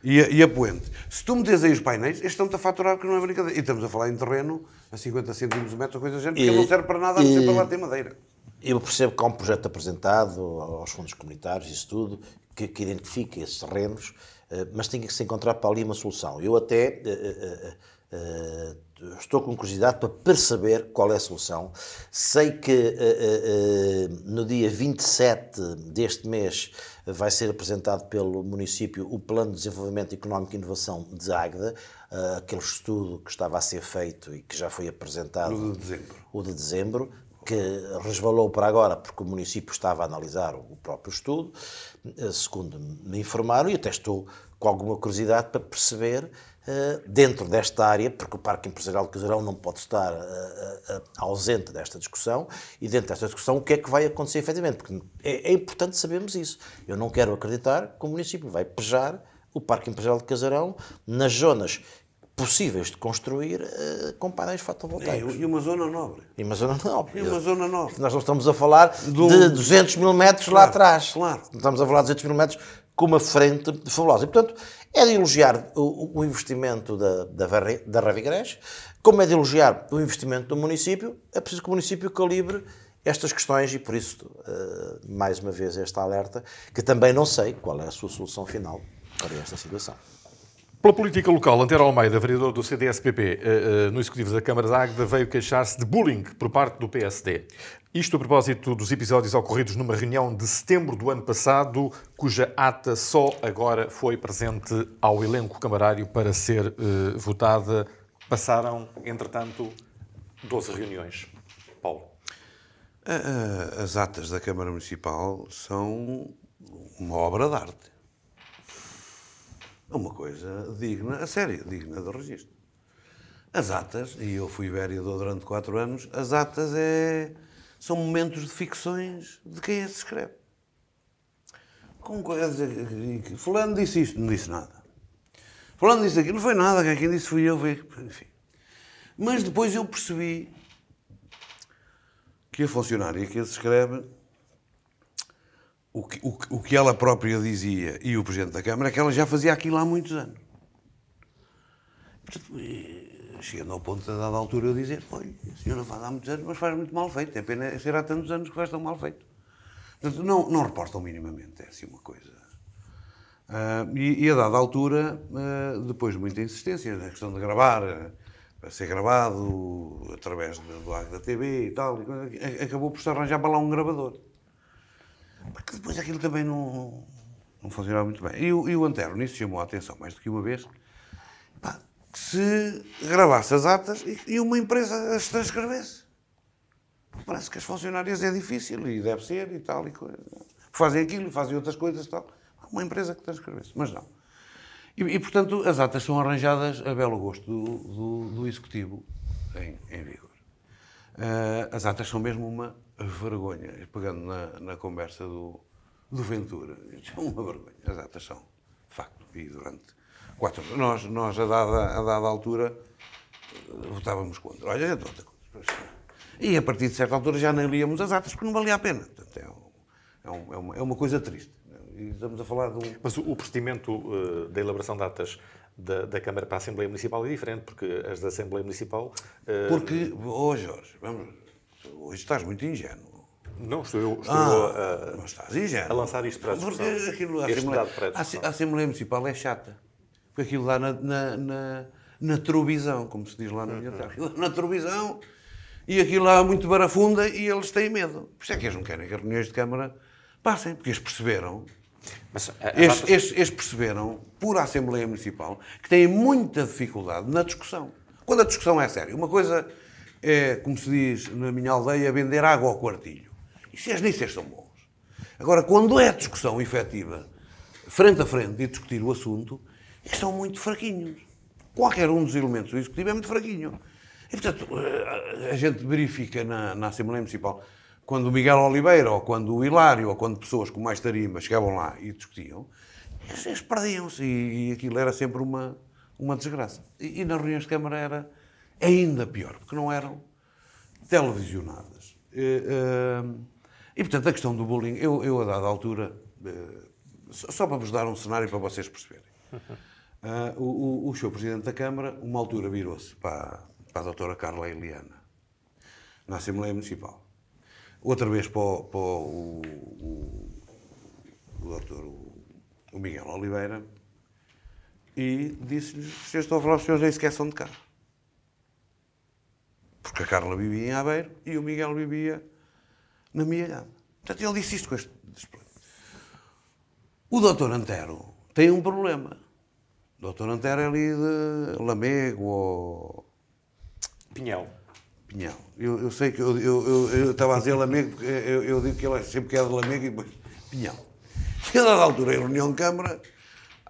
E a poente. Se tu metes aí os painéis, eles estão-te a faturar, que não é brincadeira. E estamos a falar em terreno a 50 cêntimos o metro, coisa do género, porque não serve para nada, a não ser para lá ter madeira. Eu percebo que há um projeto apresentado aos fundos comunitários, isso tudo, que identifica esses terrenos, mas tem que se encontrar para ali uma solução. Eu até estou com curiosidade para perceber qual é a solução. Sei que no dia 27 deste mês vai ser apresentado pelo município o Plano de Desenvolvimento Económico e Inovação de Águeda, aquele estudo que estava a ser feito e que já foi apresentado. O de dezembro, que resvalou para agora porque o município estava a analisar o próprio estudo, segundo me informaram, e até estou com alguma curiosidade para perceber, dentro desta área, porque o Parque Empresarial de Casarão não pode estar ausente desta discussão, e dentro desta discussão o que é que vai acontecer efetivamente, porque é importante sabermos isso. Eu não quero acreditar que o município vai pejar o Parque Empresarial de Casarão nas zonas possíveis de construir com painéis fotovoltaicos. E uma zona nobre. E uma zona nobre. Nós não estamos a falar de 200 mil metros lá atrás. Claro. Não estamos a falar de 200 mil metros com uma frente fabulosa. E, portanto, é de elogiar o investimento da Revigres, como é de elogiar o investimento do município. É preciso que o município calibre estas questões e, por isso, mais uma vez, esta alerta, que também não sei qual é a sua solução final para esta situação. Pela política local, Antero Almeida, vereador do CDS-PP no Executivo da Câmara de Águeda, veio queixar-se de bullying por parte do PSD. Isto a propósito dos episódios ocorridos numa reunião de setembro do ano passado, cuja ata só agora foi presente ao elenco camarário para ser votada. Passaram, entretanto, 12 reuniões. Paulo. As atas da Câmara Municipal são uma obra de arte. É uma coisa digna, a sério, digna de registro. As atas, e eu fui vereador durante 4 anos, as atas são momentos de ficções de quem as escreve. Com coisas, fulano disse isto, não disse nada. Fulano disse aquilo, não foi nada, quem disse fui eu, enfim. Mas depois eu percebi que a funcionária que as escreve, o que ela própria dizia e o Presidente da Câmara é que ela já fazia aquilo há muitos anos. Chegando ao ponto, a dada altura, eu dizer, olha, a senhora faz há muitos anos, mas faz muito mal feito. É pena ser há tantos anos que faz tão mal feito. Portanto, não reportam minimamente, é assim uma coisa. E a dada altura, depois de muita insistência na questão de gravar, para ser gravado através do AG da TV e tal, acabou por se arranjar para lá um gravador. Porque depois aquilo também não funcionava muito bem. E o Antero nisso chamou a atenção mais do que uma vez, pá, que se gravasse as atas e uma empresa as transcrevesse. Parece que as funcionárias é difícil e deve ser e tal. Fazem aquilo e fazem outras coisas e tal. Uma empresa que transcrevesse, mas não. E, portanto, as atas são arranjadas a belo gosto do Executivo em vigor. As atas são mesmo uma vergonha. Pegando na conversa do Ventura, é uma vergonha. As atas são, de facto, e durante 4 anos. Nós a dada altura, votávamos contra. Olha, é outra coisa. E a partir de certa altura já nem líamos as atas porque não valia a pena. Portanto, é uma coisa triste. E estamos a falar de um... Mas o procedimento da elaboração de atas da Câmara para a Assembleia Municipal é diferente, porque as da Assembleia Municipal... Porque, Jorge, hoje estás muito ingênuo. Não, estou mas estás ingênuo. a lançar isto para a discussão. Porque aquilo, a Assembleia Municipal é chata. Porque aquilo lá na trovisão, como se diz lá na minha terra. Na trovisão, e aquilo lá muito barafunda e eles têm medo. Por isso é que eles não querem que as reuniões de Câmara passem, porque eles perceberam... Mas, eles perceberam, por a Assembleia Municipal, que têm muita dificuldade na discussão. Quando a discussão é séria. Uma coisa é, como se diz na minha aldeia, vender água ao quartilho. E se as nisso são bons. Agora, quando é a discussão efetiva, frente a frente, e discutir o assunto, eles são muito fraquinhos. Qualquer um dos elementos do Executivo é muito fraquinho. E, portanto, a gente verifica na Assembleia Municipal... Quando o Miguel Oliveira, ou quando o Hilário, ou quando pessoas com mais tarima chegavam lá e discutiam, eles perdiam-se e aquilo era sempre uma desgraça. E nas reuniões de Câmara era ainda pior, porque não eram televisionadas. E portanto, a questão do bullying, eu a dada altura, só para vos dar um cenário para vocês perceberem, o Sr. Presidente da Câmara, uma altura virou-se para a doutora Carla Eliana, na Assembleia Municipal. Outra vez para o doutor o Miguel Oliveira e disse-lhes: se eu estou a falar, os senhores nem sequer são de cá. Porque a Carla vivia em Aveiro e o Miguel vivia na Mialhada. Portanto, ele disse isto com este display. O doutor Antero tem um problema. O doutor Antero é ali de Lamego ou... Pinhel. Eu sei que eu estava a dizer Lamego, porque eu digo que ele sempre que é de Lamego e depois Pinhal. E a dada altura, em reunião de Câmara,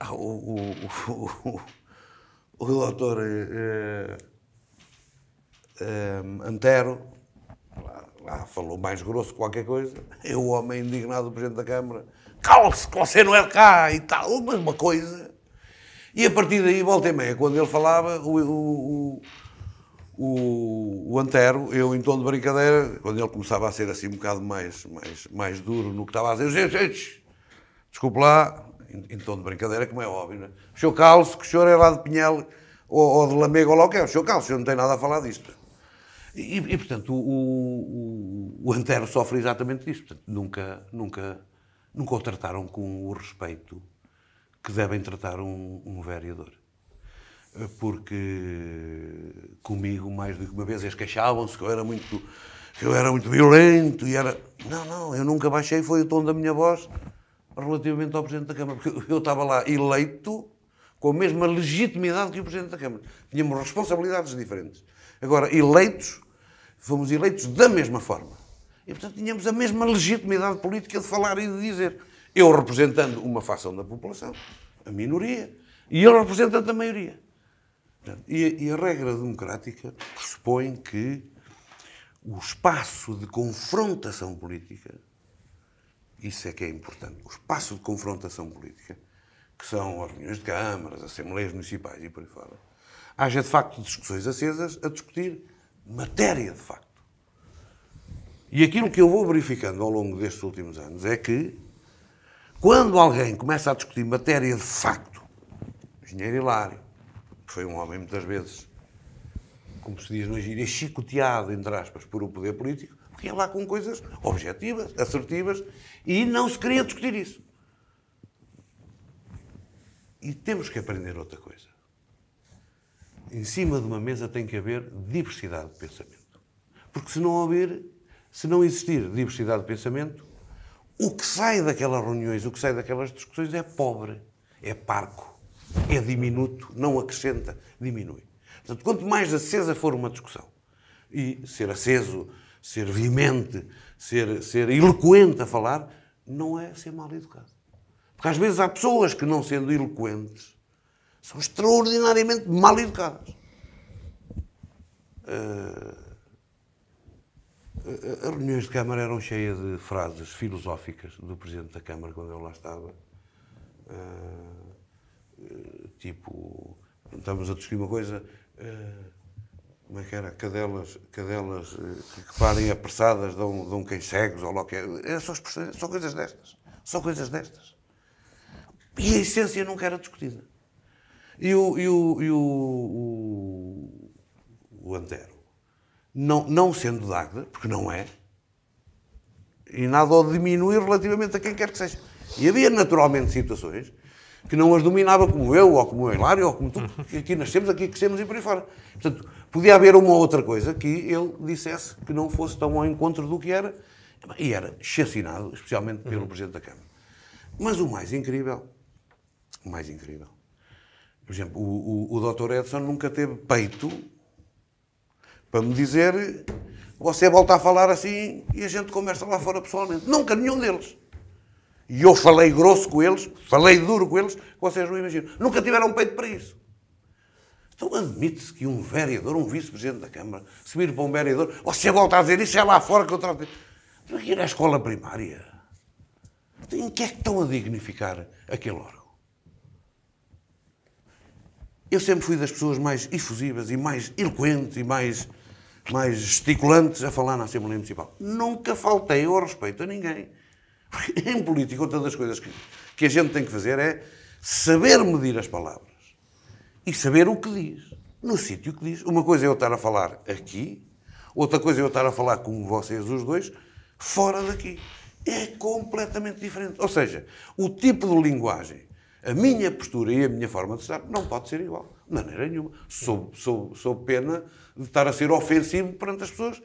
o doutor Antero lá falou mais grosso que qualquer coisa. Eu, o homem indignado do Presidente da Câmara, cala-se, que você não é de cá e tal, mas uma coisa. E a partir daí, volta e meia, quando ele falava, o Antero, eu em tom de brincadeira, quando ele começava a ser assim um bocado mais duro no que estava a dizer, desculpe lá, em tom de brincadeira, como é óbvio, não é? O senhor cale-se, que o senhor é lá de Pinhel ou de Lamego ou lá o que é, o senhor cale-se, o senhor não tem nada a falar disto. E portanto, o Antero sofre exatamente disso. Portanto, nunca o trataram com o respeito que devem tratar um vereador. Porque comigo, mais do que uma vez, eles queixavam-se que eu era muito violento e era... Não, eu nunca baixei, foi o tom da minha voz relativamente ao Presidente da Câmara, porque eu estava lá eleito com a mesma legitimidade que o Presidente da Câmara. Tínhamos responsabilidades diferentes. Agora, fomos eleitos da mesma forma. E, portanto, tínhamos a mesma legitimidade política de falar e de dizer. Eu representando uma fação da população, a minoria, e ele representando a maioria. E a regra democrática pressupõe que o espaço de confrontação política, isso é que é importante, o espaço de confrontação política, que são as reuniões de câmaras, as assembleias municipais e por aí fora, haja de facto discussões acesas a discutir matéria de facto. E aquilo que eu vou verificando ao longo destes últimos anos é que, quando alguém começa a discutir matéria de facto, o engenheiro Hilário, Foi um homem, muitas vezes, como se diz no gíria, chicoteado, entre aspas, por o poder político, porque ia lá com coisas objetivas, assertivas, e não se queria discutir isso. E temos que aprender outra coisa. Em cima de uma mesa tem que haver diversidade de pensamento. Porque se não existir diversidade de pensamento, o que sai daquelas reuniões, o que sai daquelas discussões é pobre, é parco, é diminuto, não acrescenta, diminui. Portanto, quanto mais acesa for uma discussão, e ser aceso, ser veemente, ser eloquente a falar, não é ser mal educado. Porque às vezes há pessoas que, não sendo eloquentes, são extraordinariamente mal educadas. As reuniões de Câmara eram cheias de frases filosóficas do Presidente da Câmara, quando ele lá estava. Tipo, estamos a discutir uma coisa, como é que era? Cadelas que parem apressadas dão quem cegos, ou lá o que é. São coisas destas. São coisas destas. E a essência nunca era discutida. E o Antero, não sendo de Águeda, porque não é, e nada o diminui relativamente a quem quer que seja. E havia naturalmente situações que não as dominava como eu, ou como o Hilário, ou como tu, que aqui nascemos, aqui crescemos e por aí fora. Portanto, podia haver uma outra coisa que ele dissesse que não fosse tão ao encontro do que era, e era chacinado, especialmente pelo Presidente da Câmara. Mas o mais incrível, por exemplo, o Dr. Edson nunca teve peito para me dizer: você volta a falar assim e a gente conversa lá fora pessoalmente. Nunca, nenhum deles. E eu falei grosso com eles, falei duro com eles, que vocês não imaginam. Nunca tiveram peito para isso. Então admite-se que um vereador, um vice-presidente da Câmara, se vir para um vereador: você volta a dizer isso, é lá fora que eu trato. Mas aqui na escola primária, em que é que estão a dignificar aquele órgão? Eu sempre fui das pessoas mais efusivas e mais eloquentes e mais gesticulantes a falar na Assembleia Municipal. Nunca faltei ao respeito a ninguém. Porque em política, outra das coisas que a gente tem que fazer é saber medir as palavras e saber o que diz, no sítio que diz. Uma coisa é eu estar a falar aqui, outra coisa é eu estar a falar com vocês os dois fora daqui. É completamente diferente. Ou seja, o tipo de linguagem, a minha postura e a minha forma de estar não pode ser igual. De maneira nenhuma. Sob pena de estar a ser ofensivo perante as pessoas.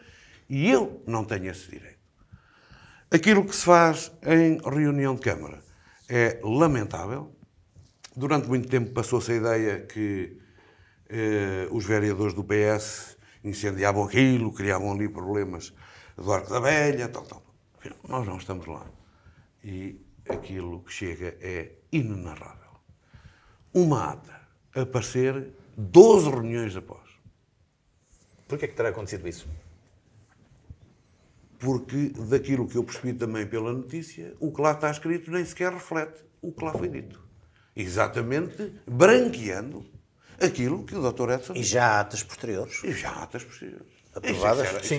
E eu não tenho esse direito. Aquilo que se faz em reunião de Câmara é lamentável. Durante muito tempo passou-se a ideia que os vereadores do PS incendiavam aquilo, criavam ali problemas do Arco da Velha, tal. Nós não estamos lá. E aquilo que chega é inenarrável. Uma ata a aparecer 12 reuniões após. Porquê é que terá acontecido isso? Porque, daquilo que eu percebi também pela notícia, o que lá está escrito nem sequer reflete o que lá foi dito. Exatamente branqueando aquilo que o Dr. Edson... E já há atas posteriores. Aprovadas?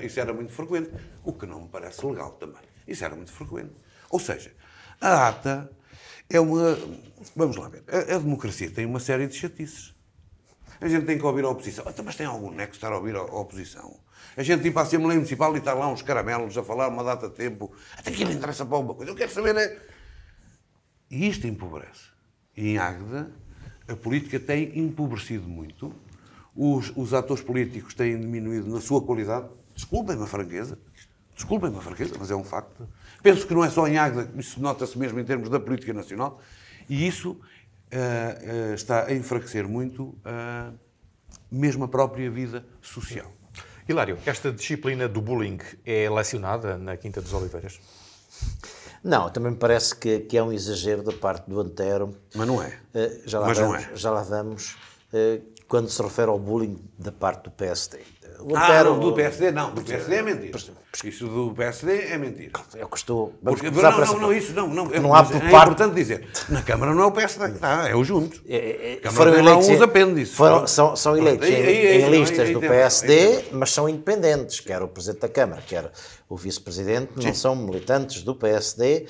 Isso era muito frequente. O que não me parece legal também. Isso era muito frequente. Ou seja, a ata é uma... Vamos lá ver. A democracia tem uma série de chatices. A gente tem que ouvir a oposição. Mas tem algum nexo estar a ouvir a oposição? A gente ir para a Assembleia Municipal e está lá uns caramelos a falar uma data de tempo. Até aquilo interessa para alguma coisa. Eu quero saber é... E isto empobrece. E em Águeda, a política tem empobrecido muito. Os atores políticos têm diminuído na sua qualidade. Desculpem-me a franqueza, mas é um facto. Penso que não é só em Águeda, isso nota-se mesmo em termos da política nacional. E isso está a enfraquecer muito mesmo a própria vida social. Hilário, esta disciplina do bullying é lecionada na Quinta dos Oliveiras? Não, também me parece que é um exagero da parte do Antero. Mas não é. Já lá vamos. Quando se refere ao bullying da parte do PSD. Não, do PSD não. Do PSD é mentira. Isso do PSD é mentira. É o que estou... Não, há por é parte... importante dizer. Na Câmara não é o PSD, é o Juntos. Foram eleitos, uns apêndices. São eleitos em listas do PSD, mas são independentes. Quer o Presidente da Câmara, quer o Vice-Presidente, não são militantes do PSD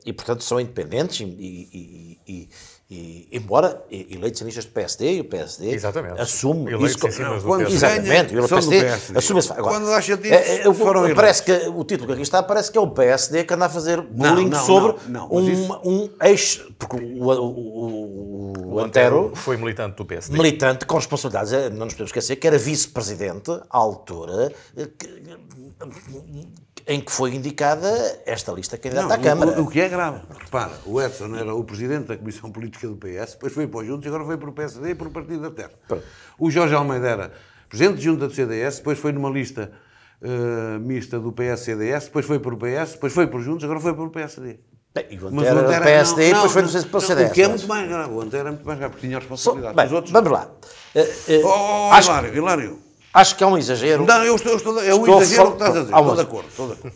e, portanto, são independentes e E, embora eleitos em listas do PSD, e o PSD Exatamente. assume Eleitos isso. em cima do Quando PSD. Exatamente, ganha, o são do PSD PSD. assume esse agora, Quando dá chatices, foram parece que o título que aqui está parece que é o PSD que anda a fazer bullying não, sobre não, mas isso- um ex... Porque o Antero Foi militante do PSD. militante com responsabilidades, não nos podemos esquecer que era vice-presidente à altura em que foi indicada esta lista candidata à Câmara. O que é grave. Repara, o Edson era o presidente da Comissão Política do PS, depois foi para o Juntos e agora foi para o PSD e para o Partido da Terra. O Jorge Almeida era presidente de junta do CDS, depois foi numa lista mista do PS-CDS, depois foi para o PS, depois foi para o Juntos, agora foi para o PSD. Bem, e o Mas Antero era PSD e depois foi para o CDS. O que é muito mais grave. O Antero é muito mais grave, porque tinha responsabilidade. Bem, Os outros... vamos lá. Hilário. Acho que é um exagero. Não, é um exagero o que estás a dizer. Estou de acordo.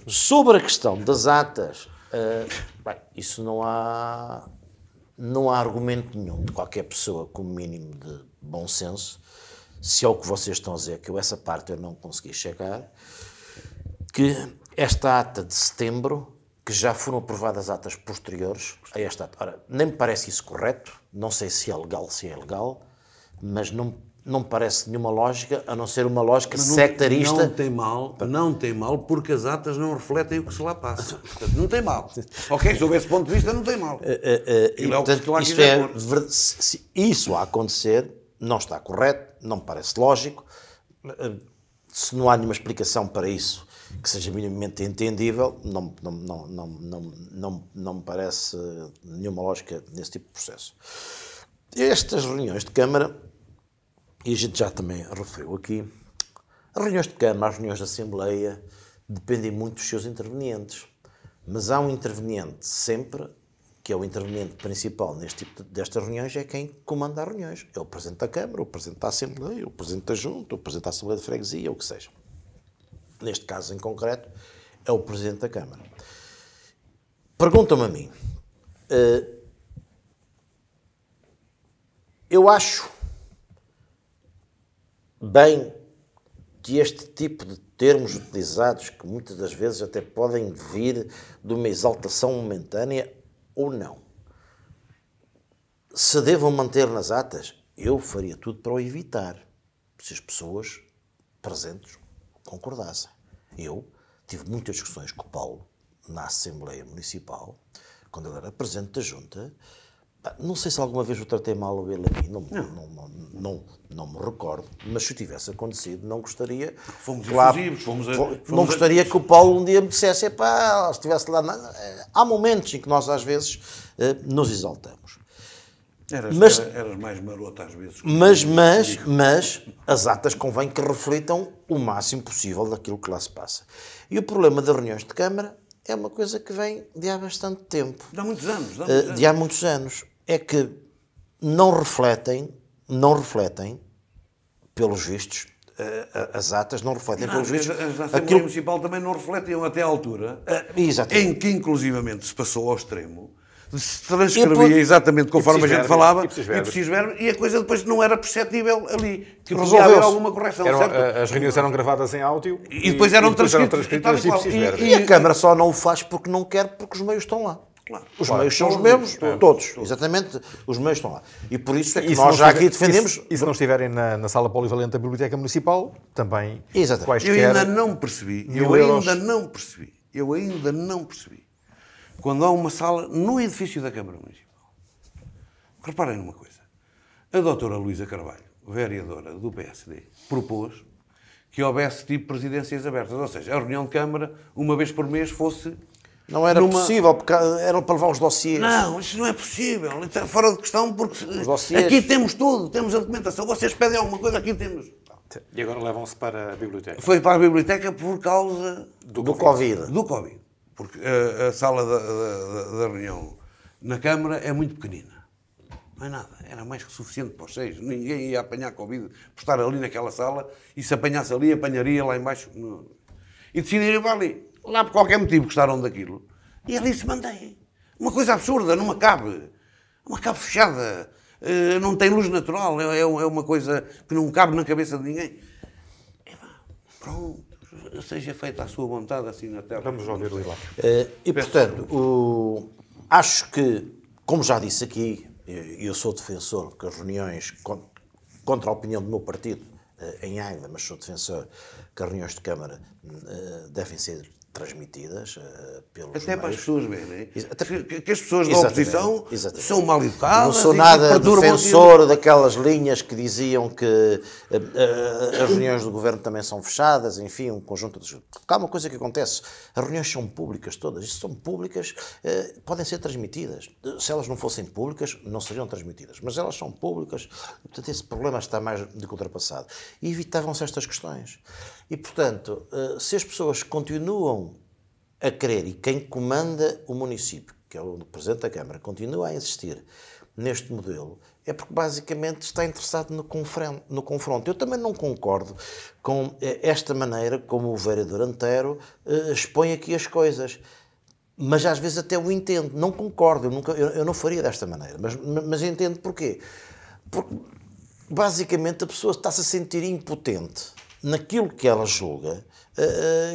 Sobre a questão das atas, bem, isso não há argumento nenhum de qualquer pessoa com o mínimo de bom senso, se é o que vocês estão a dizer, que essa parte eu não consegui chegar, que esta ata de setembro, que já foram aprovadas atas posteriores a esta ata. Ora, nem me parece isso correto, não sei se é legal, mas não me parece nenhuma lógica, a não ser uma lógica sectarista. Não tem mal, porque as atas não refletem o que se lá passa. Portanto, não tem mal. Ok, sob esse ponto de vista, não tem mal. E, portanto, se isso a acontecer, não está correto, não me parece lógico. Se não há nenhuma explicação para isso que seja minimamente entendível, não me parece nenhuma lógica nesse tipo de processo. Estas reuniões de Câmara, e a gente já também referiu aqui, as reuniões de Câmara, as reuniões de Assembleia, dependem muito dos seus intervenientes. Mas há um interveniente sempre, que é o interveniente principal neste tipo destas reuniões, é quem comanda as reuniões. É o Presidente da Câmara, o Presidente da Assembleia, o Presidente da Junta, o Presidente da Assembleia de Freguesia, o que seja. Neste caso em concreto, é o Presidente da Câmara. Pergunta-me a mim, eu acho bem que este tipo de termos utilizados, que muitas das vezes até podem vir de uma exaltação momentânea ou não, se devam manter nas atas, eu faria tudo para o evitar, se as pessoas presentes concordassem. Eu tive muitas discussões com o Paulo na Assembleia Municipal, quando ele era Presidente da Junta. Não sei se alguma vez o tratei mal ou ele a mim, não me recordo, mas se tivesse acontecido, não gostaria... Fomos efusivos, não gostaria que o Paulo um dia me dissesse, estivesse lá... Há momentos em que nós, às vezes, nos exaltamos. Eras mais maroto às vezes. Mas as atas convém que reflitam o máximo possível daquilo que lá se passa. E o problema das reuniões de Câmara é uma coisa que vem de há bastante tempo. De há muitos anos. De há muitos anos. É que não refletem, pelos vistos, as atas não refletem pelos vistos. As da Assembleia Municipal também não refletem até à altura, em que inclusivamente se passou ao extremo, se transcrevia exatamente conforme a gente falava, e a coisa depois não era perceptível ali, que podia haver alguma correção. As reuniões eram gravadas em áudio e depois eram transcritas e a Câmara só não o faz porque não quer, porque os meios estão lá. Claro. Os meios são os mesmos, todos. Exatamente, os meios estão lá. E por isso é que nós já aqui defendemos... E se não estiverem na sala polivalente da Biblioteca Municipal, também quaisquer... Eu ainda não percebi. Quando há uma sala no edifício da Câmara Municipal. Reparem numa coisa. A doutora Luísa Carvalho, vereadora do PSD, propôs que houvesse tipo presidências abertas. Ou seja, a reunião de Câmara, uma vez por mês, fosse... Não era possível, porque era para levar os dossiês. Não, isso não é possível. Está fora de questão, porque dossiês... aqui temos tudo. Temos a documentação. Vocês pedem alguma coisa, aqui temos. E agora levam-se para a biblioteca. Foi para a biblioteca por causa... Do Covid. Do Covid. Porque a sala da reunião na Câmara é muito pequenina. Não é nada. Era mais que suficiente para os 6. Ninguém ia apanhar Covid por estar ali naquela sala, e se apanhasse ali, apanharia lá embaixo. E decidiram ir para ali. Lá por qualquer motivo gostaram daquilo. E ali se mantém. Uma coisa absurda, numa cabe. Uma cabe fechada. Não tem luz natural. É uma coisa que não cabe na cabeça de ninguém. Pronto. Seja feita a sua vontade assim na terra. Vamos ouvir o Hilário. E portanto, acho que, como já disse aqui, eu sou defensor que as reuniões, contra a opinião do meu partido, em Águeda, mas sou defensor que as reuniões de Câmara devem ser transmitidas pelos até meios. Para as pessoas verem que as pessoas da oposição são mal educadas. Não sou nada defensor daquelas linhas que diziam que as reuniões do governo também são fechadas, enfim, um conjunto de... Porque há uma coisa que acontece, as reuniões são públicas todas, e se são públicas, podem ser transmitidas. Se elas não fossem públicas, não seriam transmitidas, mas elas são públicas, portanto esse problema está mais do que ultrapassado. E evitavam-se estas questões. E, portanto, se as pessoas continuam a querer, e quem comanda o município, que é o Presidente da Câmara, continua a insistir neste modelo, é porque basicamente está interessado no confronto. Eu também não concordo com esta maneira como o vereador Antero expõe aqui as coisas. Mas às vezes até o entendo. Não concordo, eu não faria desta maneira. Mas eu entendo porquê. Porque basicamente a pessoa está-se a sentir impotente naquilo que ela julga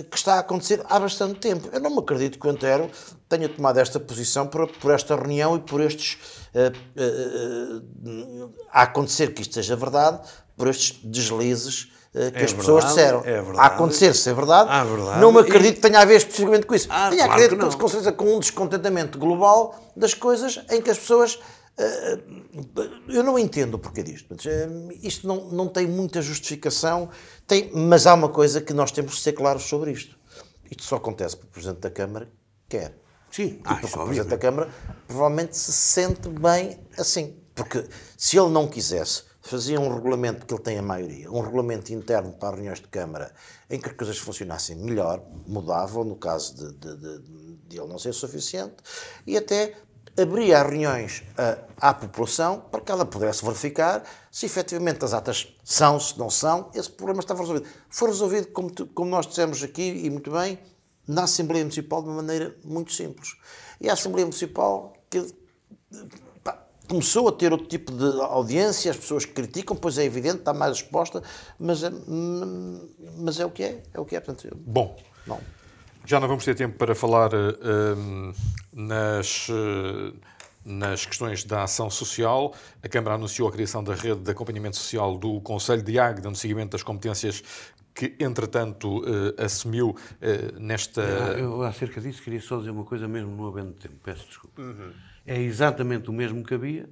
que está a acontecer há bastante tempo. Eu não me acredito que o Antero tenha tomado esta posição por esta reunião e por estes... a acontecer que isto seja verdade, por estes deslizes que as pessoas disseram. A acontecer ser verdade, não me acredito que tenha a ver especificamente com isso. Tenha a ver com certeza com um descontentamento global das coisas em que as pessoas... eu não entendo o porquê disto. Isto não tem muita justificação, mas há uma coisa que nós temos que ser claros sobre isto. Isto só acontece porque o Presidente da Câmara quer. Sim, porque o Presidente da Câmara provavelmente se sente bem assim. Porque se ele não quisesse, fazia um regulamento, porque ele tem a maioria, um regulamento interno para as reuniões de Câmara em que as coisas funcionassem melhor, mudavam no caso de ele não ser suficiente, e até abria as reuniões à população para que ela pudesse verificar se efetivamente as atas são, se não são, esse problema estava resolvido. Foi resolvido, como nós dissemos aqui, e muito bem, na Assembleia Municipal de uma maneira muito simples. E a Assembleia Municipal começou a ter outro tipo de audiência, as pessoas criticam, pois é evidente, está mais exposta, mas é o que é. É o que é, portanto, bom. Não. Já não vamos ter tempo para falar nas questões da ação social. A Câmara anunciou a criação da rede de acompanhamento social do Conselho de Águeda no seguimento das competências que, entretanto, assumiu nesta... Eu, acerca disso, queria só dizer uma coisa mesmo, não havendo tempo, peço desculpa. É exatamente o mesmo que havia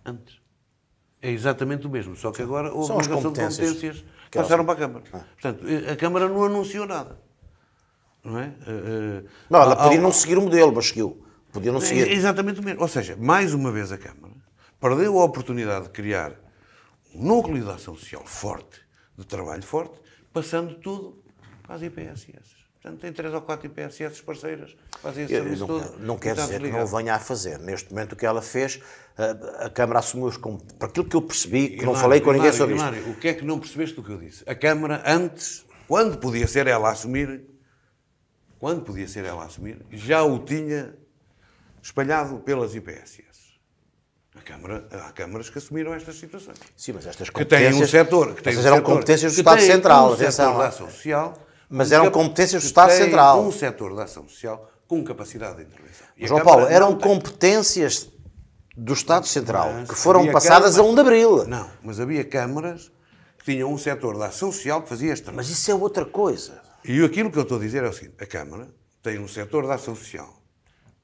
antes. É exatamente o mesmo, só que agora houve uma ligação de competências que passaram para a Câmara. Portanto, a Câmara não anunciou nada. Não é? Não, ela podia não seguir o modelo, mas seguiu. Podia não seguir. Exatamente o mesmo. Ou seja, mais uma vez a Câmara perdeu a oportunidade de criar um núcleo de ação social forte, de trabalho forte, passando tudo para as IPSS. Portanto, tem 3 ou 4 IPSS parceiras, fazem esse serviço todo. Não quer dizer que não o venha a fazer. Neste momento, o que ela fez, a Câmara assumiu-os como... Para aquilo que eu percebi, que não falei com ninguém sobre isto. O que é que não percebeste do que eu disse? A Câmara, antes, quando podia ser ela a assumir, já o tinha espalhado pelas IPSS. Há câmaras que assumiram estas situações. Sim, mas estas competências... Que têm um setor... eram competências do Estado Central, atenção. Da ação social, mas eram competências do Estado Central. Um setor da ação social com capacidade de intervenção. João Paulo, eram competências do Estado Central que foram passadas a 1 de Abril. Não, mas havia câmaras que tinham um setor da ação social que fazia este trabalho. Mas isso é outra coisa. E aquilo que eu estou a dizer é o seguinte: a Câmara tem um setor da ação social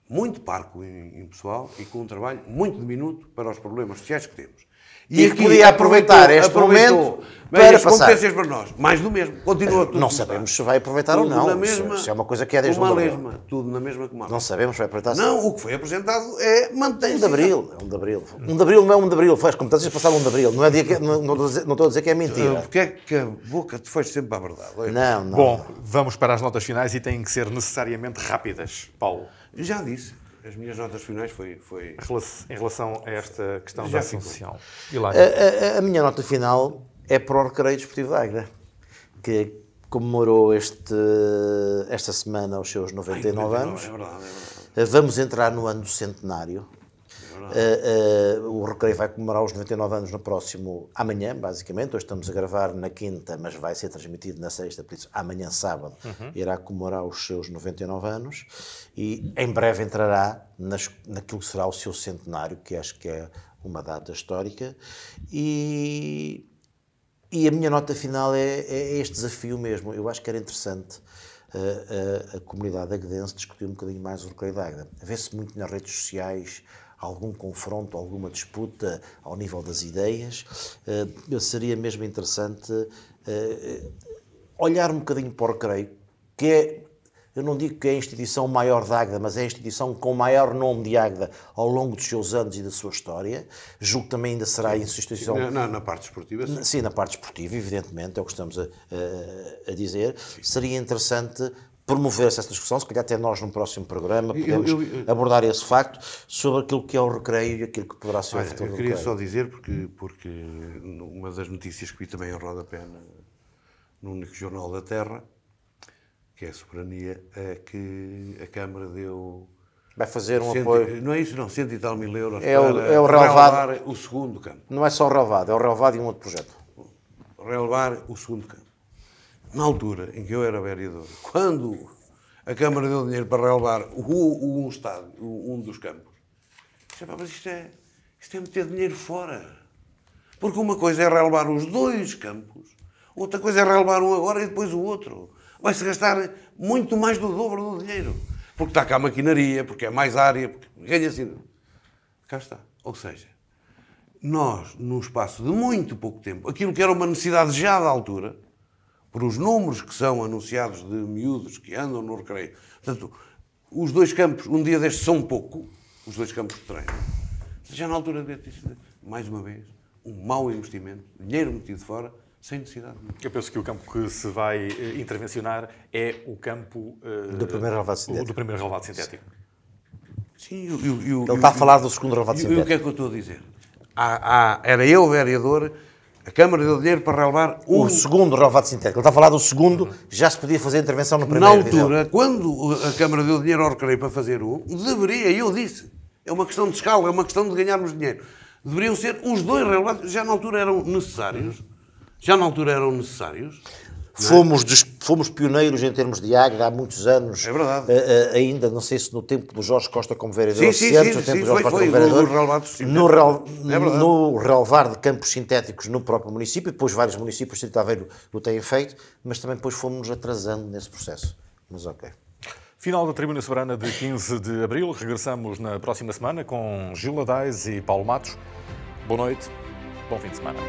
muito parco em pessoal e com um trabalho muito diminuto para os problemas sociais que temos. E que podia aproveitar este momento para as competências para nós. Mais do mesmo. Continua tudo. Não sabemos se vai aproveitar ou não. Isso é uma coisa que é desde uma lesma. Tudo na mesma que uma lesma. Não sabemos se vai aproveitar. Não, o que foi apresentado é mantém-se. 1 de Abril. É 1 de Abril. 1 de Abril não é 1 de Abril. As competências passaram 1 de Abril. Não, não estou a dizer que é mentira. Porque é que a boca te fecha sempre para a verdade? Não. Bom, vamos para as notas finais e têm que ser necessariamente rápidas. Paulo. Já disse. As minhas notas finais foi... Em relação a esta questão da ação social. A minha nota final é para o Recreio Desportivo de Águeda, que comemorou esta semana os seus 99 anos. É verdade. Vamos entrar no ano do centenário. O Recreio vai comemorar os 99 anos no próximo amanhã, basicamente. Hoje estamos a gravar na quinta, mas vai ser transmitido na sexta, por isso amanhã, sábado, irá comemorar os seus 99 anos e em breve entrará naquilo que será o seu centenário, que acho que é uma data histórica. E a minha nota final é este desafio mesmo. Eu acho que era interessante a comunidade aguedense discutir um bocadinho mais o Recreio de Águeda. Vê-se muito nas redes sociais algum confronto, alguma disputa ao nível das ideias. Seria mesmo interessante olhar um bocadinho para o Recreio, que é, eu não digo que é a instituição maior de Águeda, mas é a instituição com o maior nome de Águeda ao longo dos seus anos e da sua história. Julgo que também ainda será a instituição... Na parte esportiva, sim. Sim, na parte esportiva, evidentemente, é o que estamos a dizer. Sim. Seria interessante promover essa discussão, se calhar até nós no próximo programa podemos abordar esse facto sobre aquilo que é o Recreio e aquilo que poderá ser o futuro do Recreio. Eu queria só dizer, porque uma das notícias que vi também em rodapé no único jornal da Terra, que é a soberania, é que a Câmara deu... Vai fazer um apoio... Não é isso, não, 100 e tal mil euros para o relevar o segundo campo. Não é só o relevado, é o relevado e um outro projeto. Relevar o segundo campo. Na altura em que eu era vereador, quando a Câmara deu dinheiro para relevar um estádio, um dos campos, mas isto é meter dinheiro fora. Porque uma coisa é relevar os dois campos, outra coisa é relevar um agora e depois o outro. Vai-se gastar muito mais do dobro do dinheiro. Porque está cá a maquinaria, porque é mais área, porque ganha-se... Cá está. Ou seja, nós, num espaço de muito pouco tempo, aquilo que era uma necessidade já da altura, por os números que são anunciados de miúdos que andam no Recreio, portanto, os dois campos, um dia destes, são pouco, os dois campos de treino. Já na altura de mais uma vez, um mau investimento, dinheiro metido fora, sem necessidade. Eu penso que o campo que se vai intervencionar é o campo do primeiro relevado sintético. Sim, ele está a falar do segundo relevado sintético. E o que é que eu estou a dizer? Era eu, vereador, a Câmara deu dinheiro para relevar o segundo relevado sintético. Ele está a falar do segundo, já se podia fazer intervenção no primeiro. Na altura, quando a Câmara deu dinheiro ao Recreio para fazer deveria, eu disse, é uma questão de escala, é uma questão de ganharmos dinheiro. Deveriam ser os dois relevados, já na altura eram necessários. Fomos pioneiros em termos de Águeda há muitos anos. É verdade. Ainda, não sei se no tempo do Jorge Costa como vereador, no relevar de campos sintéticos no próprio município, depois vários municípios, o Distrito de Aveiro o têm feito, mas também depois fomos atrasando nesse processo. Mas ok. Final da Tribuna Soberana de 15 de Abril. Regressamos na próxima semana com Gil Adais e Paulo Matos. Boa noite, bom fim de semana.